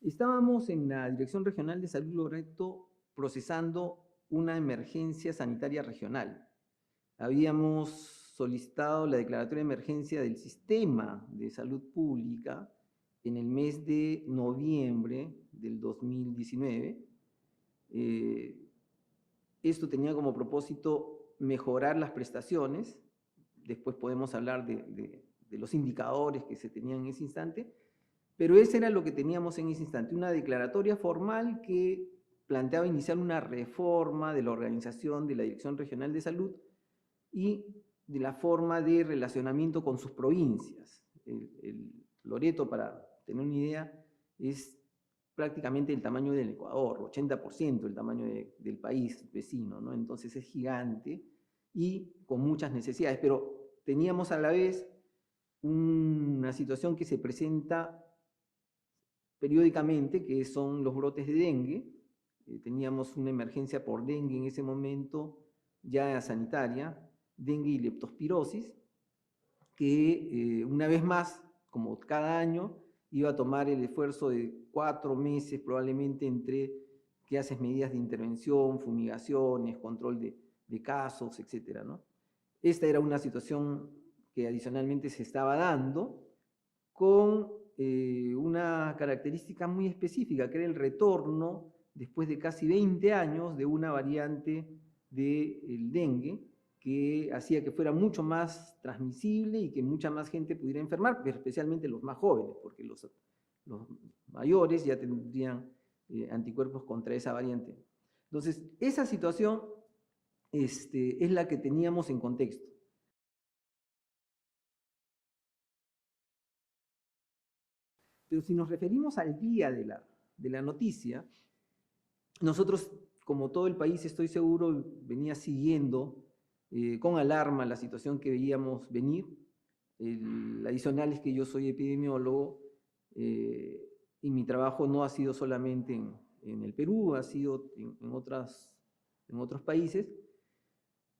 Estábamos en la Dirección Regional de Salud Loreto procesando una emergencia sanitaria regional. Habíamos solicitado la declaratoria de emergencia del sistema de salud pública en el mes de noviembre del 2019. Esto tenía como propósito mejorar las prestaciones. Después podemos hablar de los indicadores que se tenían en ese instante, pero ese era lo que teníamos en ese instante, una declaratoria formal que planteaba iniciar una reforma de la organización de la Dirección Regional de Salud y de la forma de relacionamiento con sus provincias. El Loreto, para tener una idea, es prácticamente el tamaño del Ecuador, 80% el tamaño del país vecino, ¿no? Entonces es gigante y con muchas necesidades, pero teníamos a la vez una situación que se presenta periódicamente, que son los brotes de dengue. Teníamos una emergencia por dengue en ese momento, ya sanitaria, dengue y leptospirosis, que una vez más, como cada año, iba a tomar el esfuerzo de 4 meses probablemente entre que haces medidas de intervención, fumigaciones, control de casos, etc., ¿no? Esta era una situación que adicionalmente se estaba dando con una característica muy específica, que era el retorno, después de casi 20 años, de una variante del dengue, que hacía que fuera mucho más transmisible y que mucha más gente pudiera enfermar, pero especialmente los más jóvenes, porque los mayores ya tendrían anticuerpos contra esa variante. Entonces, esa situación es la que teníamos en contexto. Pero si nos referimos al día de la noticia, nosotros, como todo el país, estoy seguro, venía siguiendo con alarma la situación que veíamos venir. El adicional es que yo soy epidemiólogo y mi trabajo no ha sido solamente en el Perú, ha sido en otros países,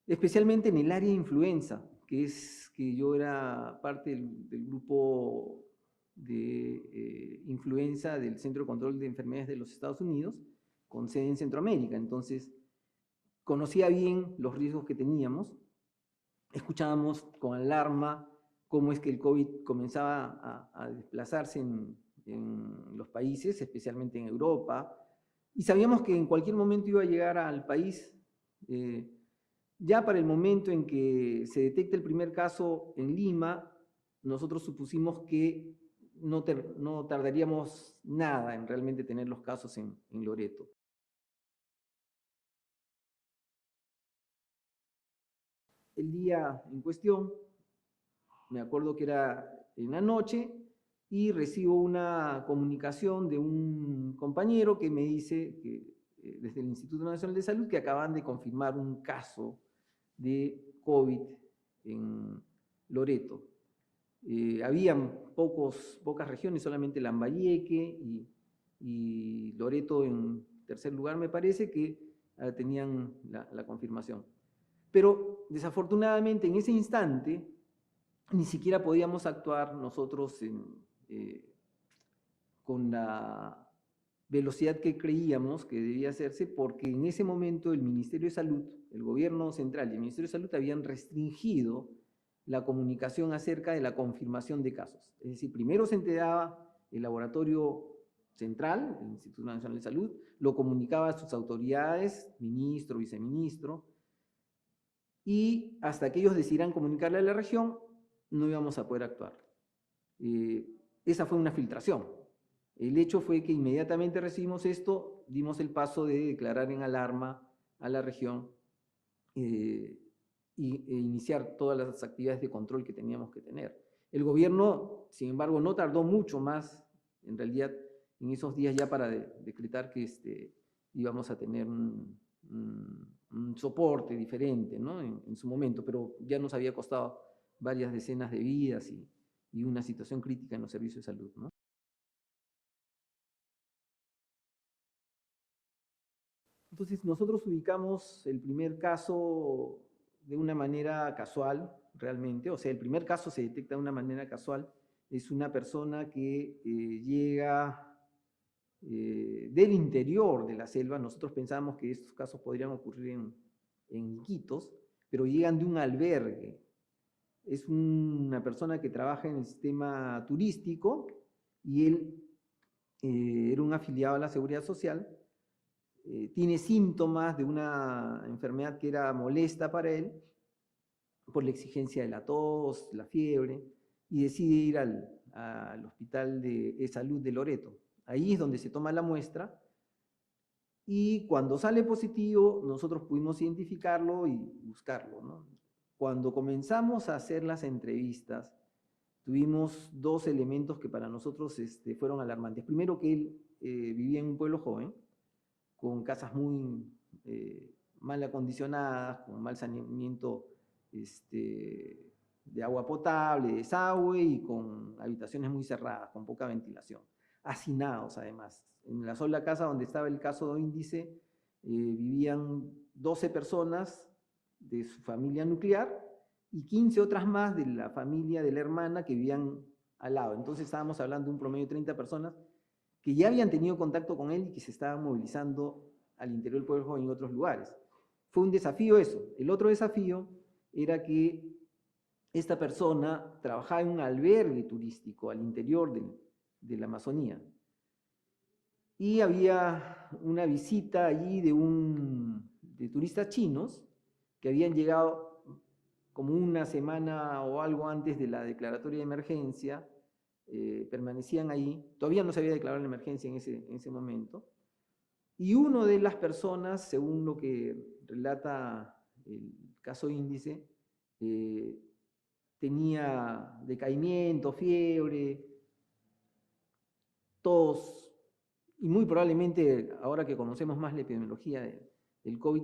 especialmente en el área de influenza, que es que yo era parte del grupo de influenza del Centro de Control de Enfermedades de los Estados Unidos, con sede en Centroamérica. Entonces, conocía bien los riesgos que teníamos, escuchábamos con alarma cómo es que el COVID comenzaba a desplazarse en los países, especialmente en Europa, y sabíamos que en cualquier momento iba a llegar al país. Ya para el momento en que se detecta el primer caso en Lima, nosotros supusimos que no tardaríamos nada en realmente tener los casos en Loreto. El día en cuestión, me acuerdo que era en la noche, y recibo una comunicación de un compañero que me dice que desde el Instituto Nacional de Salud que acaban de confirmar un caso de COVID en Loreto. Habían pocas regiones, solamente Lambayeque y Loreto en tercer lugar, me parece, que tenían la confirmación. Pero desafortunadamente en ese instante ni siquiera podíamos actuar nosotros con la velocidad que creíamos que debía hacerse, porque en ese momento el Ministerio de Salud, el gobierno central y el Ministerio de Salud habían restringido la comunicación acerca de la confirmación de casos. Es decir, primero se enteraba el laboratorio central, el Instituto Nacional de Salud, lo comunicaba a sus autoridades, ministro, viceministro, y hasta que ellos decidieran comunicarle a la región, no íbamos a poder actuar. Esa fue una filtración. El hecho fue que inmediatamente recibimos esto, dimos el paso de declarar en alarma a la región e iniciar todas las actividades de control que teníamos que tener. El gobierno, sin embargo, no tardó mucho más, en realidad, en esos días ya para decretar que íbamos a tener un soporte diferente, ¿no? En su momento, pero ya nos había costado varias decenas de vidas y una situación crítica en los servicios de salud, ¿no? Entonces nosotros ubicamos el primer caso de una manera casual, realmente, o sea, el primer caso se detecta de una manera casual, es una persona que llega del interior de la selva. Nosotros pensábamos que estos casos podrían ocurrir en Iquitos, pero llegan de un albergue. Es una persona que trabaja en el sistema turístico y él era un afiliado a la Seguridad Social. Tiene síntomas de una enfermedad que era molesta para él por la exigencia de la tos, la fiebre, y decide ir al Hospital de Salud de Loreto. Ahí es donde se toma la muestra y cuando sale positivo nosotros pudimos identificarlo y buscarlo, ¿no? Cuando comenzamos a hacer las entrevistas, tuvimos dos elementos que para nosotros fueron alarmantes. Primero, que él vivía en un pueblo joven, con casas muy mal acondicionadas, con mal saneamiento de agua potable, desagüe y con habitaciones muy cerradas, con poca ventilación. Hacinados, además. En la sola casa donde estaba el caso de índice vivían 12 personas de su familia nuclear y 15 otras más de la familia de la hermana que vivían al lado. Entonces estábamos hablando de un promedio de 30 personas que ya habían tenido contacto con él y que se estaban movilizando al interior del pueblo en otros lugares. Fue un desafío eso. El otro desafío era que esta persona trabajaba en un albergue turístico al interior de la Amazonía. Y había una visita allí de turistas chinos que habían llegado como una semana o algo antes de la declaratoria de emergencia, permanecían ahí, todavía no se había declarado la emergencia en ese momento, y una de las personas, según lo que relata el caso índice, tenía decaimiento, fiebre, tos, y muy probablemente, ahora que conocemos más la epidemiología del COVID,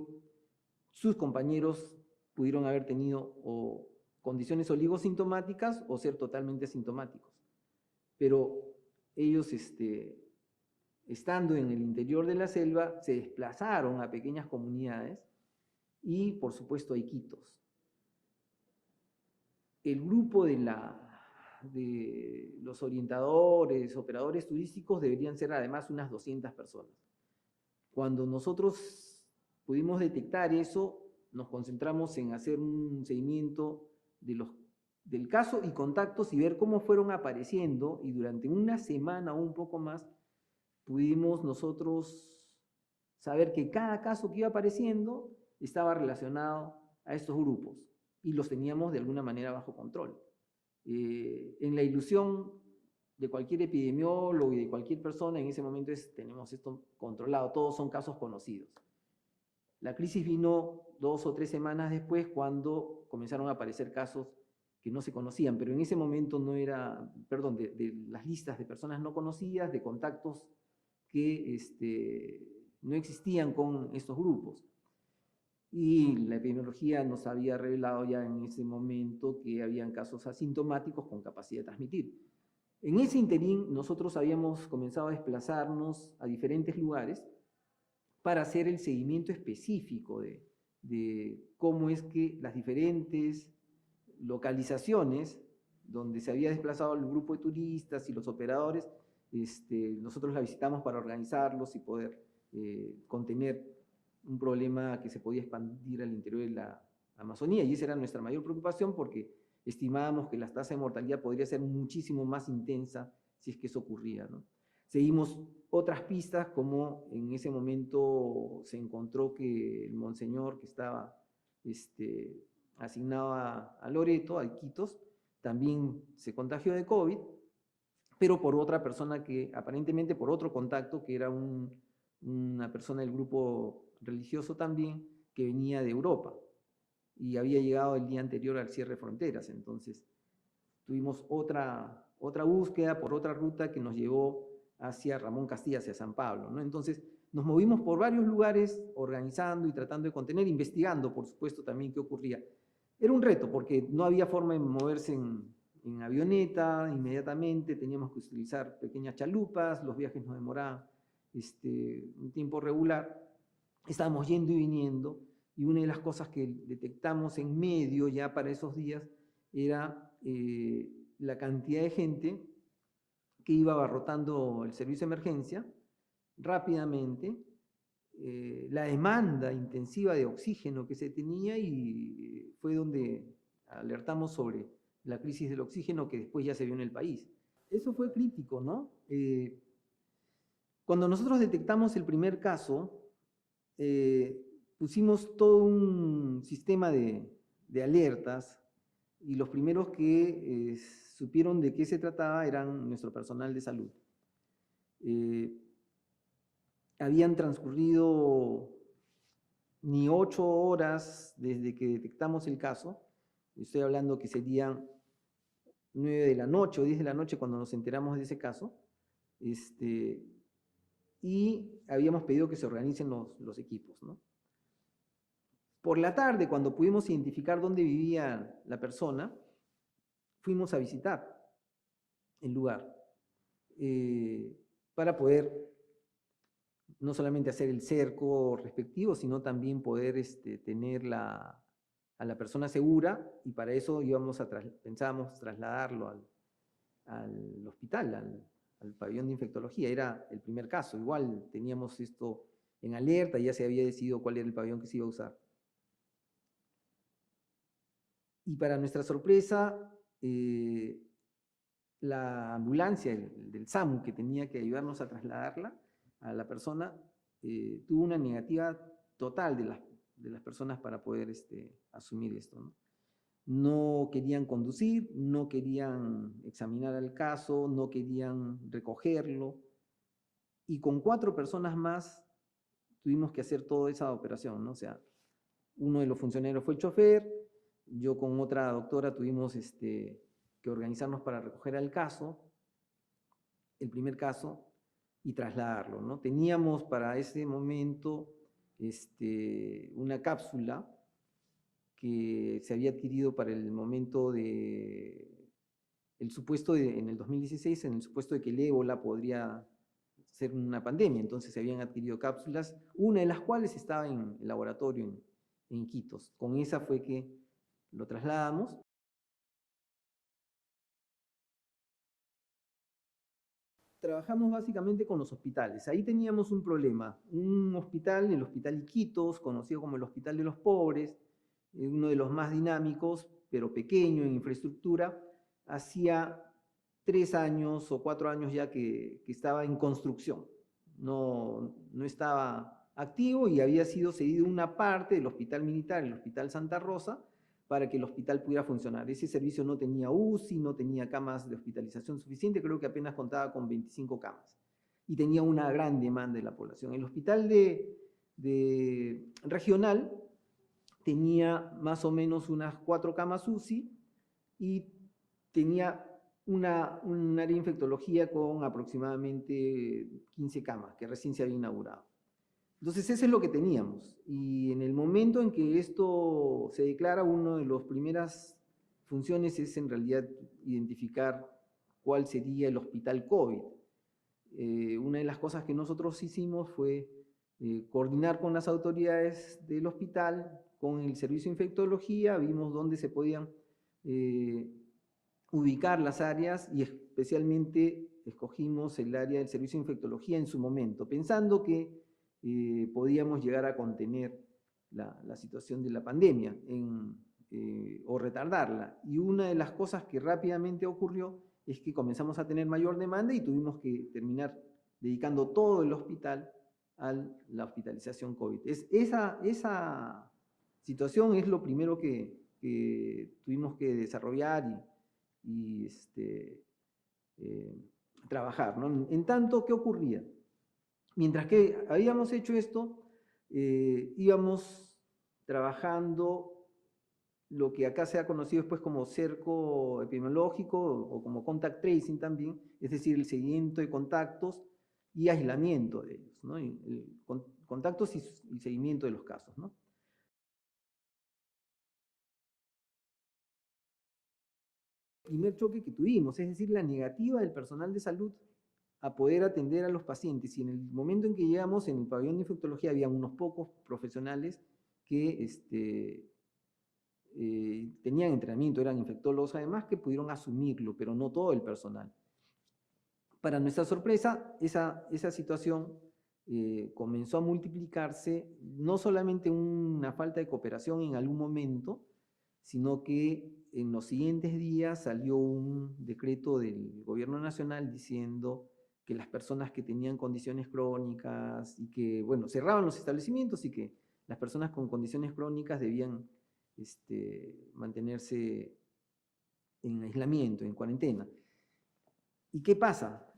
sus compañeros pudieron haber tenido o condiciones oligosintomáticas o ser totalmente asintomáticos. Pero ellos, estando en el interior de la selva, se desplazaron a pequeñas comunidades y, por supuesto, a Iquitos. El grupo de los orientadores, operadores turísticos, deberían ser además unas 200 personas. Cuando nosotros pudimos detectar eso, nos concentramos en hacer un seguimiento del caso y contactos y ver cómo fueron apareciendo, y durante una semana o un poco más pudimos nosotros saber que cada caso que iba apareciendo estaba relacionado a estos grupos y los teníamos de alguna manera bajo control. En la ilusión de cualquier epidemiólogo y de cualquier persona en ese momento tenemos esto controlado, todos son casos conocidos. La crisis vino 2 o 3 semanas después, cuando comenzaron a aparecer casos que no se conocían, pero en ese momento no era, perdón, de las listas de personas no conocidas, de contactos que no existían con estos grupos. Y la epidemiología nos había revelado ya en ese momento que habían casos asintomáticos con capacidad de transmitir. En ese interín nosotros habíamos comenzado a desplazarnos a diferentes lugares para hacer el seguimiento específico de cómo es que las diferentes localizaciones donde se había desplazado el grupo de turistas y los operadores, nosotros la visitamos para organizarlos y poder contener un problema que se podía expandir al interior de la Amazonía, y esa era nuestra mayor preocupación, porque estimábamos que la tasa de mortalidad podría ser muchísimo más intensa si es que eso ocurría, ¿no? Seguimos otras pistas, como en ese momento se encontró que el monseñor que estaba asignado a Loreto, a Iquitos, también se contagió de COVID, pero por otra persona que, aparentemente por otro contacto, que era una persona del grupo religioso también, que venía de Europa y había llegado el día anterior al cierre de fronteras. Entonces tuvimos otra búsqueda por otra ruta que nos llevó hacia Ramón Castilla, hacia San Pablo, ¿no? Entonces nos movimos por varios lugares organizando y tratando de contener, investigando, por supuesto, también qué ocurría. Era un reto porque no había forma de moverse en avioneta inmediatamente, teníamos que utilizar pequeñas chalupas, los viajes nos demoraban un tiempo regular, estábamos yendo y viniendo, y una de las cosas que detectamos en medio ya para esos días era la cantidad de gente que iba abarrotando el servicio de emergencia, rápidamente la demanda intensiva de oxígeno que se tenía y fue donde alertamos sobre la crisis del oxígeno que después ya se vio en el país. Eso fue crítico, ¿no? Cuando nosotros detectamos el primer caso, pusimos todo un sistema de alertas y los primeros que supieron de qué se trataba eran nuestro personal de salud. Habían transcurrido ni 8 horas desde que detectamos el caso, estoy hablando que serían 9 de la noche o 10 de la noche cuando nos enteramos de ese caso, y habíamos pedido que se organicen los equipos, ¿no? Por la tarde, cuando pudimos identificar dónde vivía la persona, fuimos a visitar el lugar para poder no solamente hacer el cerco respectivo, sino también poder tener a la persona segura, y para eso pensábamos trasladarlo al hospital, al pabellón de infectología. Era el primer caso, igual teníamos esto en alerta, ya se había decidido cuál era el pabellón que se iba a usar. Y para nuestra sorpresa, la ambulancia del SAMU que tenía que ayudarnos a trasladarla a la persona, tuvo una negativa total de las personas para poder asumir esto, ¿no? No querían conducir, no querían examinar el caso, no querían recogerlo, y con 4 personas más tuvimos que hacer toda esa operación, ¿no? O sea, uno de los funcionarios fue el chofer, yo con otra doctora tuvimos que organizarnos para recoger el primer caso, y trasladarlo, ¿no? Teníamos para ese momento una cápsula que se había adquirido para el momento en el 2016, en el supuesto de que el ébola podría ser una pandemia. Entonces se habían adquirido cápsulas, una de las cuales estaba en el laboratorio en Iquitos. Con esa fue que lo trasladamos. Trabajamos básicamente con los hospitales. Ahí teníamos un problema. Un hospital, el Hospital Iquitos, conocido como el Hospital de los Pobres, uno de los más dinámicos, pero pequeño en infraestructura, hacía 3 años o 4 años ya que estaba en construcción. No estaba activo y había sido cedido una parte del Hospital Militar, el Hospital Santa Rosa, para que el hospital pudiera funcionar. Ese servicio no tenía UCI, no tenía camas de hospitalización suficiente, creo que apenas contaba con 25 camas. Y tenía una gran demanda de la población. El hospital regional tenía más o menos unas 4 camas UCI y tenía un área de infectología con aproximadamente 15 camas, que recién se había inaugurado. Entonces, eso es lo que teníamos. Y en el momento en que esto se declara, una de las primeras funciones es en realidad identificar cuál sería el hospital COVID. Una de las cosas que nosotros hicimos fue coordinar con las autoridades del hospital, con el servicio de infectología, vimos dónde se podían ubicar las áreas, y especialmente escogimos el área del servicio de infectología en su momento, pensando que podíamos llegar a contener la situación de la pandemia o retardarla. Y una de las cosas que rápidamente ocurrió es que comenzamos a tener mayor demanda y tuvimos que terminar dedicando todo el hospital a la hospitalización COVID. Esa situación es lo primero que tuvimos que desarrollar y trabajar, ¿no? En tanto, ¿qué ocurría? Mientras que habíamos hecho esto, íbamos trabajando lo que acá se ha conocido después como cerco epidemiológico o como contact tracing también, es decir, el seguimiento de contactos y aislamiento de ellos, ¿no? Contactos y seguimiento de los casos, ¿no? El primer choque que tuvimos, es decir, la negativa del personal de salud a poder atender a los pacientes, y en el momento en que llegamos en el pabellón de infectología había unos pocos profesionales que tenían entrenamiento, eran infectólogos además, que pudieron asumirlo, pero no todo el personal. Para nuestra sorpresa, esa situación comenzó a multiplicarse, no solamente una falta de cooperación en algún momento, sino que en los siguientes días salió un decreto del gobierno nacional diciendo que las personas que tenían condiciones crónicas y que, bueno, cerraban los establecimientos y que las personas con condiciones crónicas debían mantenerse en aislamiento, en cuarentena. ¿Y qué pasa?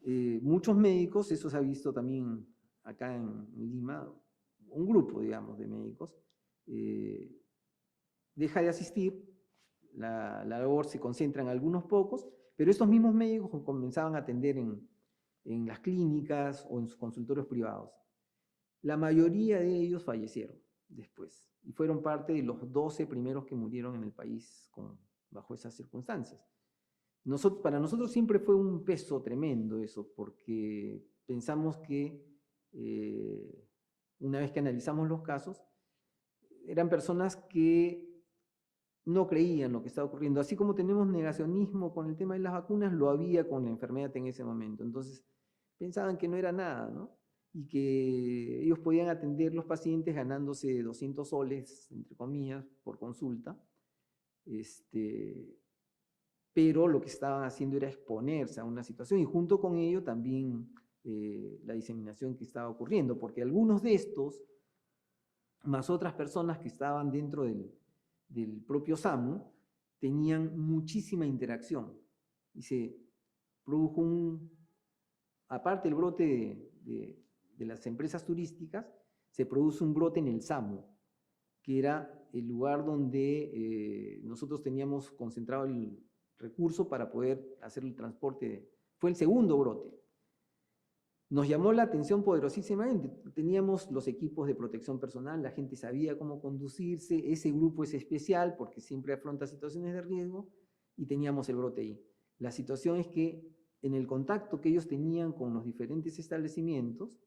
Muchos médicos, eso se ha visto también acá en Lima, un grupo, digamos, de médicos, deja de asistir, la labor se concentra en algunos pocos, pero estos mismos médicos comenzaban a atender en las clínicas o en sus consultorios privados. La mayoría de ellos fallecieron después y fueron parte de los 12 primeros que murieron en el país bajo esas circunstancias. Para nosotros siempre fue un peso tremendo eso, porque pensamos que una vez que analizamos los casos, eran personas que no creían lo que estaba ocurriendo. Así como tenemos negacionismo con el tema de las vacunas, lo había con la enfermedad en ese momento. Entonces, pensaban que no era nada, ¿no? Y que ellos podían atender los pacientes ganándose 200 soles, entre comillas, por consulta. Pero lo que estaban haciendo era exponerse a una situación y junto con ello también la diseminación que estaba ocurriendo, porque algunos de estos, más otras personas que estaban dentro del propio SAMU, tenían muchísima interacción y se produjo aparte del brote de las empresas turísticas, se produce un brote en el SAMU, que era el lugar donde nosotros teníamos concentrado el recurso para poder hacer el transporte. Fue el segundo brote. Nos llamó la atención poderosísimamente. Teníamos los equipos de protección personal, la gente sabía cómo conducirse, ese grupo es especial porque siempre afronta situaciones de riesgo y teníamos el brote ahí. La situación es que en el contacto que ellos tenían con los diferentes establecimientos,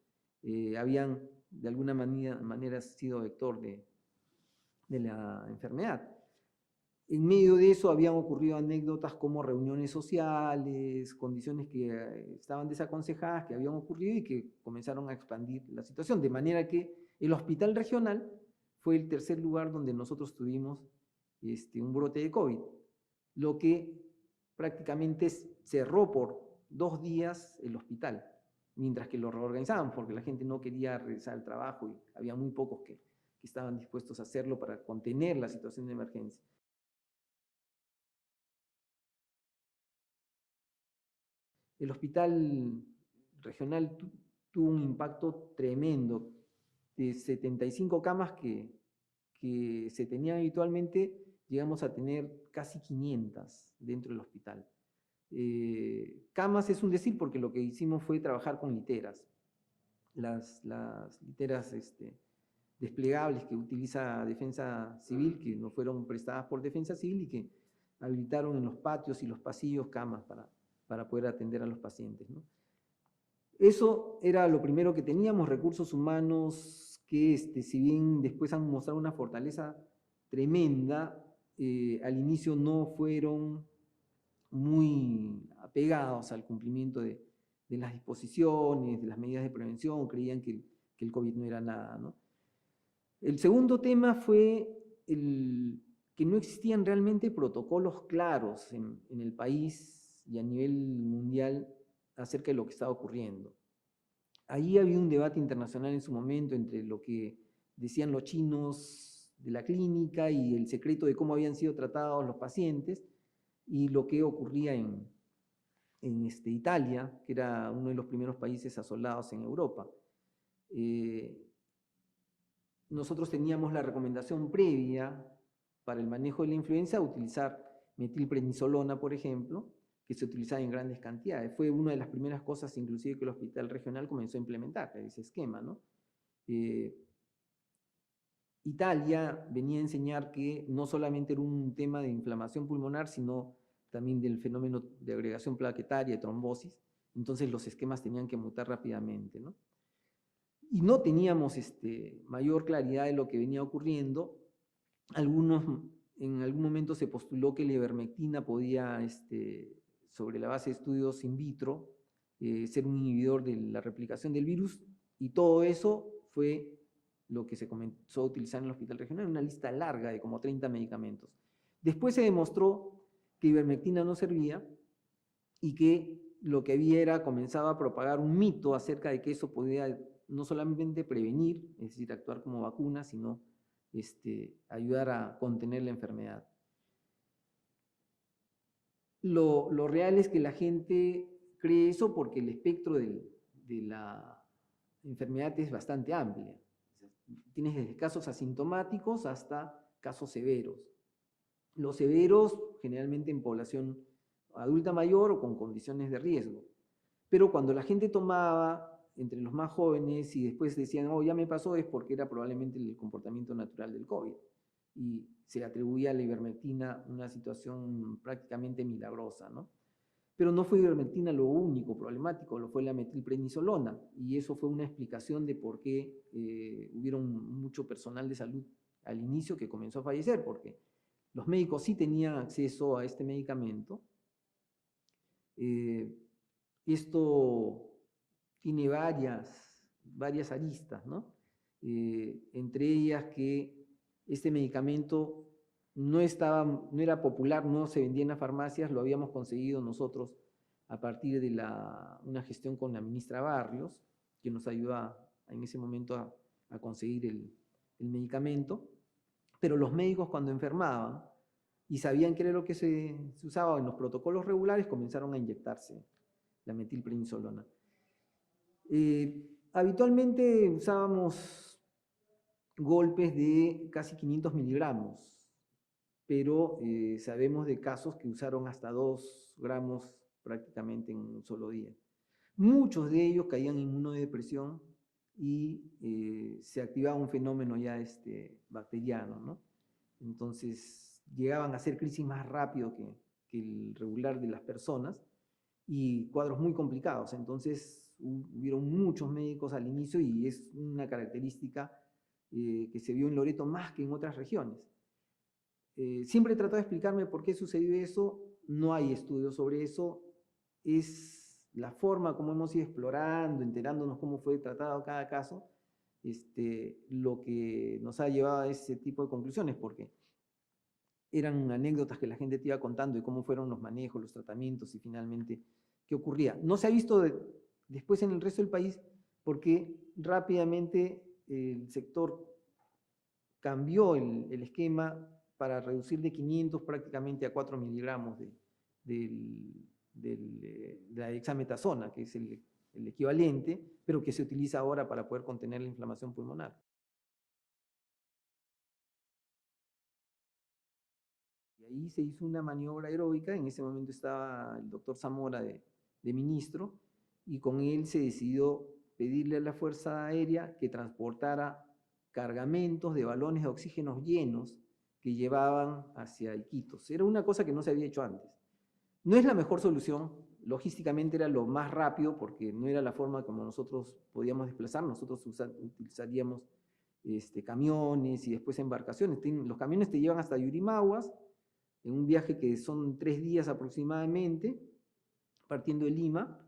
habían de alguna manera sido vector de la enfermedad. En medio de eso habían ocurrido anécdotas como reuniones sociales, condiciones que estaban desaconsejadas, que habían ocurrido y que comenzaron a expandir la situación. De manera que el hospital regional fue el tercer lugar donde nosotros tuvimos un brote de COVID, lo que prácticamente cerró por 2 días el hospital, mientras que lo reorganizaban porque la gente no quería regresar al trabajo y había muy pocos que estaban dispuestos a hacerlo para contener la situación de emergencia. El hospital regional tuvo un impacto tremendo. De 75 camas que se tenían habitualmente, llegamos a tener casi 500 dentro del hospital. Camas es un decir porque lo que hicimos fue trabajar con literas. Las literas desplegables que utiliza Defensa Civil, que nos fueron prestadas por Defensa Civil y que habilitaron en los patios y los pasillos camas para poder atender a los pacientes, ¿no? Eso era lo primero que teníamos, recursos humanos que si bien después han mostrado una fortaleza tremenda, al inicio no fueron muy apegados al cumplimiento de las disposiciones, de las medidas de prevención, creían que el COVID no era nada, ¿no? El segundo tema fue que no existían realmente protocolos claros en el país y a nivel mundial acerca de lo que estaba ocurriendo. Ahí había un debate internacional en su momento entre lo que decían los chinos de la clínica y el secreto de cómo habían sido tratados los pacientes y lo que ocurría en Italia, que era uno de los primeros países asolados en Europa. Nosotros teníamos la recomendación previa para el manejo de la influenza utilizar metilprednisolona, por ejemplo, que se utilizaba en grandes cantidades. Fue una de las primeras cosas, inclusive, que el hospital regional comenzó a implementar, ese esquema, ¿no? Italia venía a enseñar que no solamente era un tema de inflamación pulmonar, sino también del fenómeno de agregación plaquetaria, trombosis. Entonces los esquemas tenían que mutar rápidamente, ¿no? Y no teníamos mayor claridad de lo que venía ocurriendo. En algún momento se postuló que la ivermectina podía, sobre la base de estudios in vitro, ser un inhibidor de la replicación del virus, Y todo eso fue lo que se comenzó a utilizar en el hospital regional, una lista larga de como 30 medicamentos. Después se demostró que ivermectina no servía y que lo que había era, comenzaba a propagar un mito acerca de que eso podía no solamente prevenir, es decir, actuar como vacuna, sino ayudar a contener la enfermedad. Lo real es que la gente cree eso porque el espectro de la enfermedad es bastante amplio. Tienes desde casos asintomáticos hasta casos severos. Los severos generalmente en población adulta mayor o con condiciones de riesgo. Pero cuando la gente tomaba entre los más jóvenes y después decían, oh, ya me pasó, es porque era probablemente el comportamiento natural del COVID. Y se atribuía a la ivermectina una situación prácticamente milagrosa, ¿no? Pero no fue ivermectina lo único problemático, lo fue la metilprednisolona, y eso fue una explicación de por qué hubieron mucho personal de salud al inicio que comenzó a fallecer, porque los médicos sí tenían acceso a este medicamento. Esto tiene varias aristas, ¿no? Entre ellas que este medicamento no era popular, no se vendía en las farmacias, lo habíamos conseguido nosotros a partir de una gestión con la ministra Barrios, que nos ayudó en ese momento a conseguir el medicamento, pero los médicos cuando enfermaban y sabían qué era lo que se usaba en los protocolos regulares, comenzaron a inyectarse la metilprednisolona. Habitualmente usábamos golpes de casi 500 miligramos, pero sabemos de casos que usaron hasta 2 gramos prácticamente en un solo día. Muchos de ellos caían en inmunodepresión y se activaba un fenómeno ya bacteriano, ¿no? Entonces llegaban a hacer crisis más rápido que el regular de las personas y cuadros muy complicados. Entonces hubieron muchos médicos al inicio y es una característica que se vio en Loreto más que en otras regiones. Siempre he tratado de explicarme por qué sucedió eso, no hay estudios sobre eso, es la forma como hemos ido explorando, enterándonos cómo fue tratado cada caso, lo que nos ha llevado a ese tipo de conclusiones, porque eran anécdotas que la gente te iba contando de cómo fueron los manejos, los tratamientos y finalmente qué ocurría. No se ha visto después en el resto del país porque rápidamente el sector cambió el esquema para reducir de 500 prácticamente a 4 miligramos de la dexametasona, que es el equivalente, pero que se utiliza ahora para poder contener la inflamación pulmonar. Y ahí se hizo una maniobra aeróbica, en ese momento estaba el doctor Zamora de ministro, y con él se decidió pedirle a la Fuerza Aérea que transportara cargamentos de balones de oxígeno llenos que llevaban hacia Iquitos. Era una cosa que no se había hecho antes. No es la mejor solución, logísticamente era lo más rápido porque no era la forma como nosotros podíamos desplazar, nosotros utilizaríamos camiones y después embarcaciones. Los camiones te llevan hasta Yurimaguas, en un viaje que son 3 días aproximadamente, partiendo de Lima,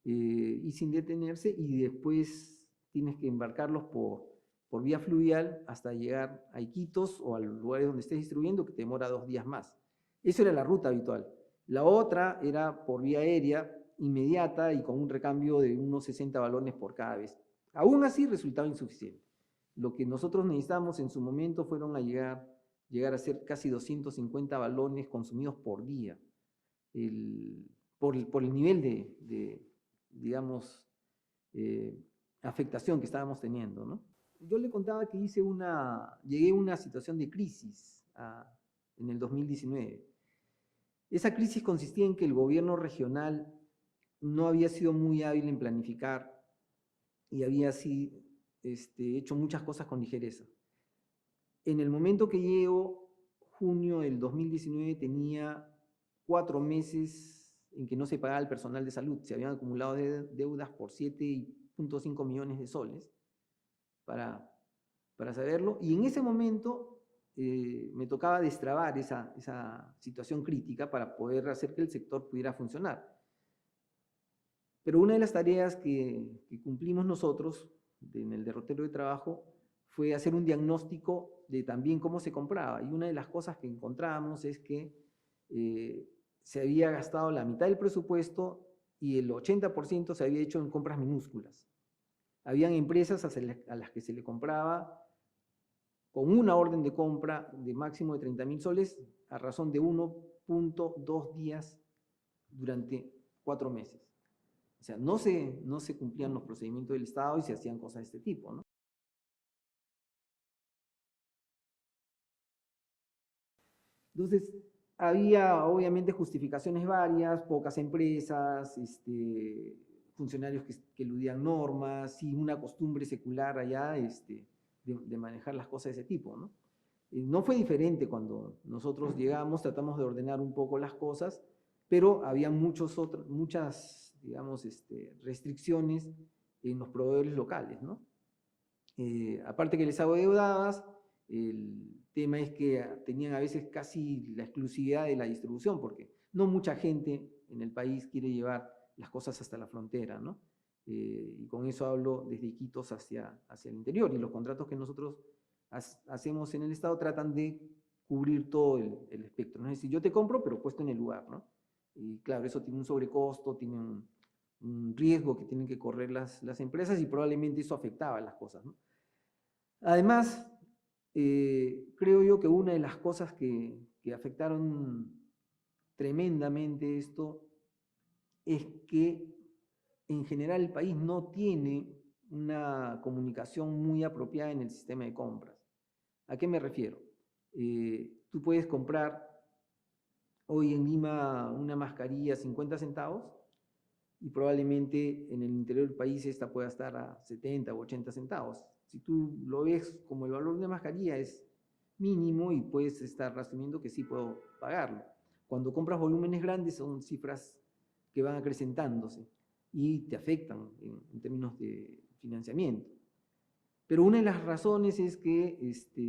y sin detenerse, y después tienes que embarcarlos por vía fluvial hasta llegar a Iquitos o al lugar donde estés distribuyendo, que te demora 2 días más. Eso era la ruta habitual. La otra era por vía aérea, inmediata y con un recambio de unos 60 balones por cada vez. Aún así resultaba insuficiente. Lo que nosotros necesitamos en su momento fueron llegar a ser casi 250 balones consumidos por día, por el nivel de digamos, afectación que estábamos teniendo, ¿no? Yo le contaba que llegué a una situación de crisis en el 2019. Esa crisis consistía en que el gobierno regional no había sido muy hábil en planificar y había hecho muchas cosas con ligereza. En el momento que llego, junio del 2019, tenía 4 meses en que no se pagaba el personal de salud. Se habían acumulado deudas por 7.5 millones de soles, para saberlo. Y en ese momento me tocaba destrabar esa situación crítica para poder hacer que el sector pudiera funcionar. Pero una de las tareas que cumplimos nosotros en el derrotero de trabajo fue hacer un diagnóstico de también cómo se compraba. Y una de las cosas que encontramos es que se había gastado la mitad del presupuesto y el 80% se había hecho en compras minúsculas. Habían empresas a las que se le compraba con una orden de compra de máximo de 30.000 soles a razón de 1.2 días durante 4 meses. O sea, no se cumplían los procedimientos del Estado y se hacían cosas de este tipo, ¿no? Entonces, había obviamente justificaciones varias, pocas empresas, funcionarios que eludían normas y una costumbre secular allá de manejar las cosas de ese tipo, ¿no? No fue diferente cuando nosotros llegamos, tratamos de ordenar un poco las cosas, pero había muchas, digamos, restricciones en los proveedores locales, ¿no? Aparte que les hago deudadas, el tema es que tenían a veces casi la exclusividad de la distribución, porque no mucha gente en el país quiere llevar las cosas hasta la frontera, ¿no? Y con eso hablo desde Iquitos hacia el interior, y los contratos que nosotros hacemos en el Estado tratan de cubrir todo el espectro, ¿no? Es decir, yo te compro, pero puesto en el lugar, ¿no? Y claro, eso tiene un sobrecosto, tiene un riesgo que tienen que correr las empresas y probablemente eso afectaba a las cosas, ¿no? Además, creo yo que una de las cosas que afectaron tremendamente esto es que en general el país no tiene una comunicación muy apropiada en el sistema de compras. ¿A qué me refiero? Tú puedes comprar hoy en Lima una mascarilla a 50 centavos y probablemente en el interior del país esta pueda estar a 70 o 80 centavos. Si tú lo ves como el valor de una mascarilla es mínimo y puedes estar asumiendo que sí puedo pagarlo. Cuando compras volúmenes grandes son cifras que van acrecentándose y te afectan en términos de financiamiento. Pero una de las razones es que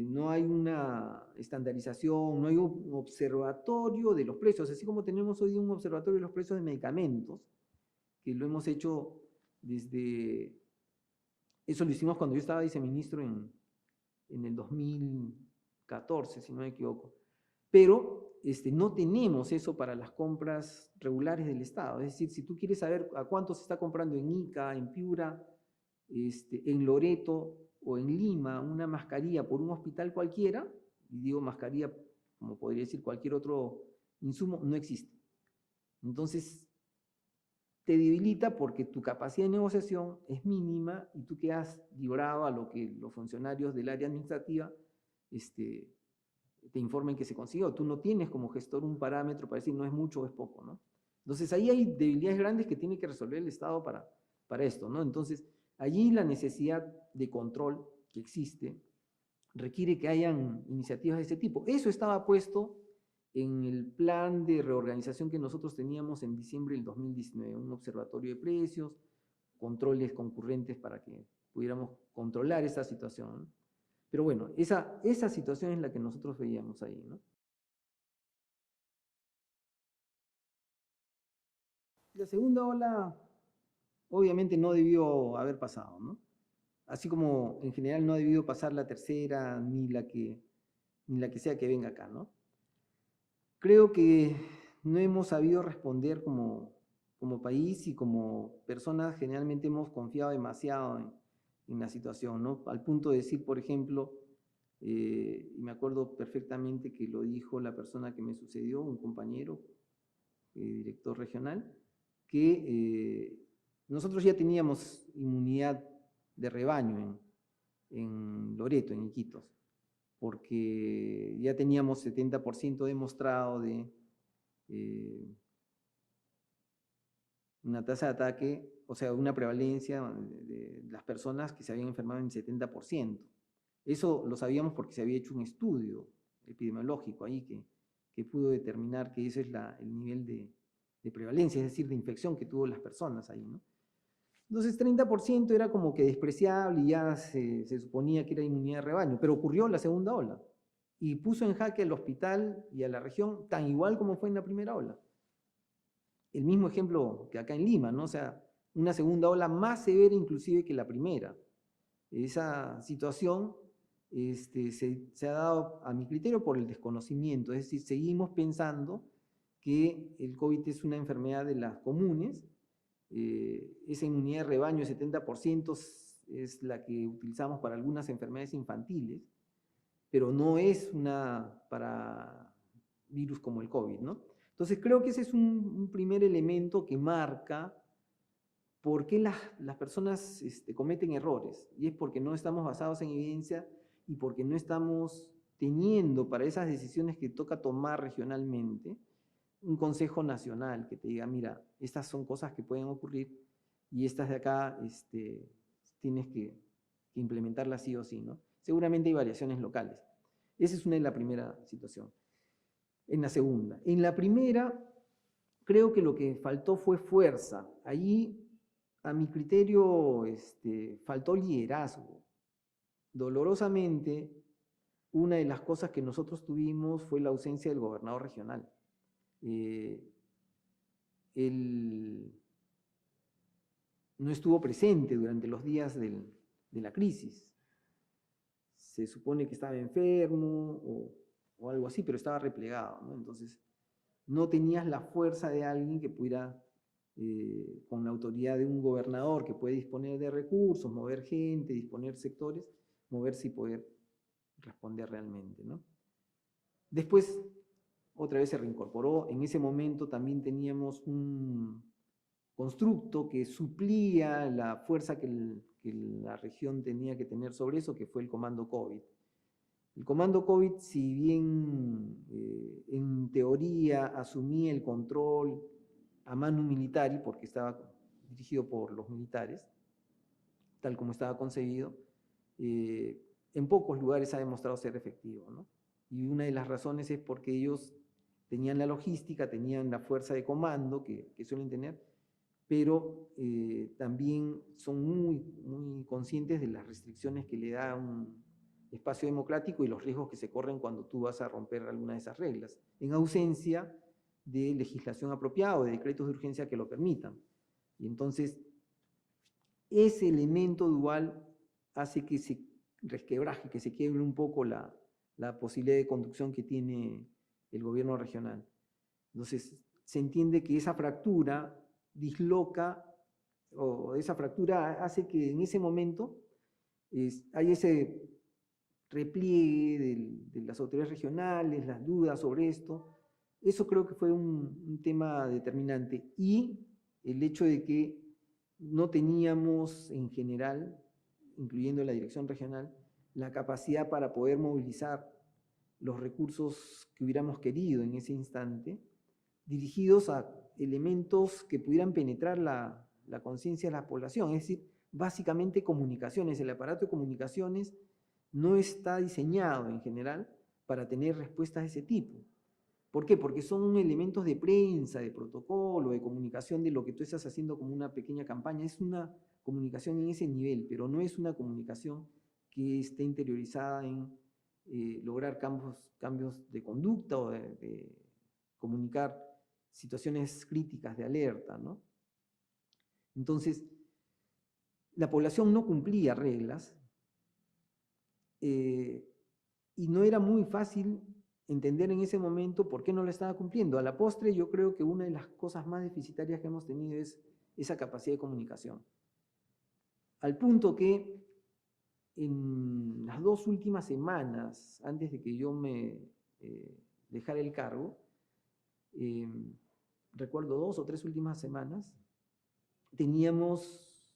no hay una estandarización, no hay un observatorio de los precios, así como tenemos hoy un observatorio de los precios de medicamentos, que lo hemos hecho desde, eso lo hicimos cuando yo estaba viceministro en el 2014, si no me equivoco. Pero no tenemos eso para las compras regulares del Estado. Es decir, si tú quieres saber a cuánto se está comprando en Ica, en Piura, en Loreto o en Lima una mascarilla por un hospital cualquiera, y digo mascarilla como podría decir cualquier otro insumo, no existe. Entonces, te debilita porque tu capacidad de negociación es mínima y tú quedas librado a lo que los funcionarios del área administrativa te informen que se consiguió. Tú no tienes como gestor un parámetro para decir no es mucho o es poco, ¿no? Entonces ahí hay debilidades grandes que tiene que resolver el Estado para esto, ¿no? Entonces allí la necesidad de control que existe requiere que hayan iniciativas de ese tipo. Eso estaba puesto en el plan de reorganización que nosotros teníamos en diciembre del 2019, un observatorio de precios, controles concurrentes para que pudiéramos controlar esa situación, ¿no? Pero bueno, esa situación es la que nosotros veíamos ahí, ¿no? La segunda ola obviamente no debió haber pasado, ¿no? Así como en general no ha debido pasar la tercera ni la que sea que venga acá, ¿no? Creo que no hemos sabido responder como país y como personas generalmente hemos confiado demasiado en la situación, ¿no? Al punto de decir, por ejemplo, y me acuerdo perfectamente que lo dijo la persona que me sucedió, un compañero, director regional, que nosotros ya teníamos inmunidad de rebaño en Loreto, en Iquitos, porque ya teníamos 70% demostrado de una tasa de ataque, o sea, una prevalencia de las personas que se habían enfermado en 70%. Eso lo sabíamos porque se había hecho un estudio epidemiológico ahí que pudo determinar que ese es el nivel de prevalencia, es decir, de infección que tuvo las personas ahí, ¿no? Entonces 30% era como que despreciable y ya se suponía que era inmunidad de rebaño, pero ocurrió la segunda ola y puso en jaque al hospital y a la región tan igual como fue en la primera ola. El mismo ejemplo que acá en Lima, ¿no? O sea, una segunda ola más severa inclusive que la primera. Esa situación se ha dado, a mi criterio, por el desconocimiento. Es decir, seguimos pensando que el COVID es una enfermedad de las comunes. Esa inmunidad de rebaño de 70% es la que utilizamos para algunas enfermedades infantiles, pero no es una para virus como el COVID, ¿no? Entonces creo que ese es un primer elemento que marca por qué las personas cometen errores, y es porque no estamos basados en evidencia y porque no estamos teniendo para esas decisiones que toca tomar regionalmente un consejo nacional que te diga, mira, estas son cosas que pueden ocurrir y estas de acá tienes que implementarlas sí o sí, ¿no? Seguramente hay variaciones locales. Esa es una de la primera situación. En la segunda. En la primera, creo que lo que faltó fue fuerza. Allí, a mi criterio, faltó liderazgo. Dolorosamente, una de las cosas que nosotros tuvimos fue la ausencia del gobernador regional. Él no estuvo presente durante los días de la crisis. Se supone que estaba enfermo o algo así, pero estaba replegado, ¿no? Entonces, no tenías la fuerza de alguien que pudiera, con la autoridad de un gobernador que puede disponer de recursos, mover gente, disponer sectores, moverse y poder responder realmente, ¿no? Después, otra vez se reincorporó. En ese momento también teníamos un constructo que suplía la fuerza que la región tenía que tener sobre eso, que fue el Comando COVID. El Comando COVID, si bien en teoría asumía el control a manu militari, porque estaba dirigido por los militares, tal como estaba concebido, en pocos lugares ha demostrado ser efectivo, ¿no? Y una de las razones es porque ellos tenían la logística, tenían la fuerza de comando que suelen tener, pero también son muy conscientes de las restricciones que le da un espacio democrático y los riesgos que se corren cuando tú vas a romper alguna de esas reglas, en ausencia de legislación apropiada o de decretos de urgencia que lo permitan. Y entonces, ese elemento dual hace que se resquebraje, que se quiebre un poco la posibilidad de conducción que tiene el gobierno regional. Entonces, se entiende que esa fractura disloca, o esa fractura hace que en ese momento hay ese repliegue de las autoridades regionales, las dudas sobre esto. Eso creo que fue un tema determinante. Y el hecho de que no teníamos en general, incluyendo la dirección regional, la capacidad para poder movilizar los recursos que hubiéramos querido en ese instante, dirigidos a elementos que pudieran penetrar la conciencia de la población, es decir, básicamente comunicaciones. El aparato de comunicaciones no está diseñado en general para tener respuestas de ese tipo. ¿Por qué? Porque son elementos de prensa, de protocolo, de comunicación de lo que tú estás haciendo como una pequeña campaña. Es una comunicación en ese nivel, pero no es una comunicación que esté interiorizada en lograr cambios de conducta o de comunicar situaciones críticas de alerta, ¿no? Entonces, la población no cumplía reglas y no era muy fácil entender en ese momento por qué no lo estaba cumpliendo. A la postre, yo creo que una de las cosas más deficitarias que hemos tenido es esa capacidad de comunicación. Al punto que en las 2 últimas semanas, antes de que yo me dejara el cargo, recuerdo 2 o 3 últimas semanas, teníamos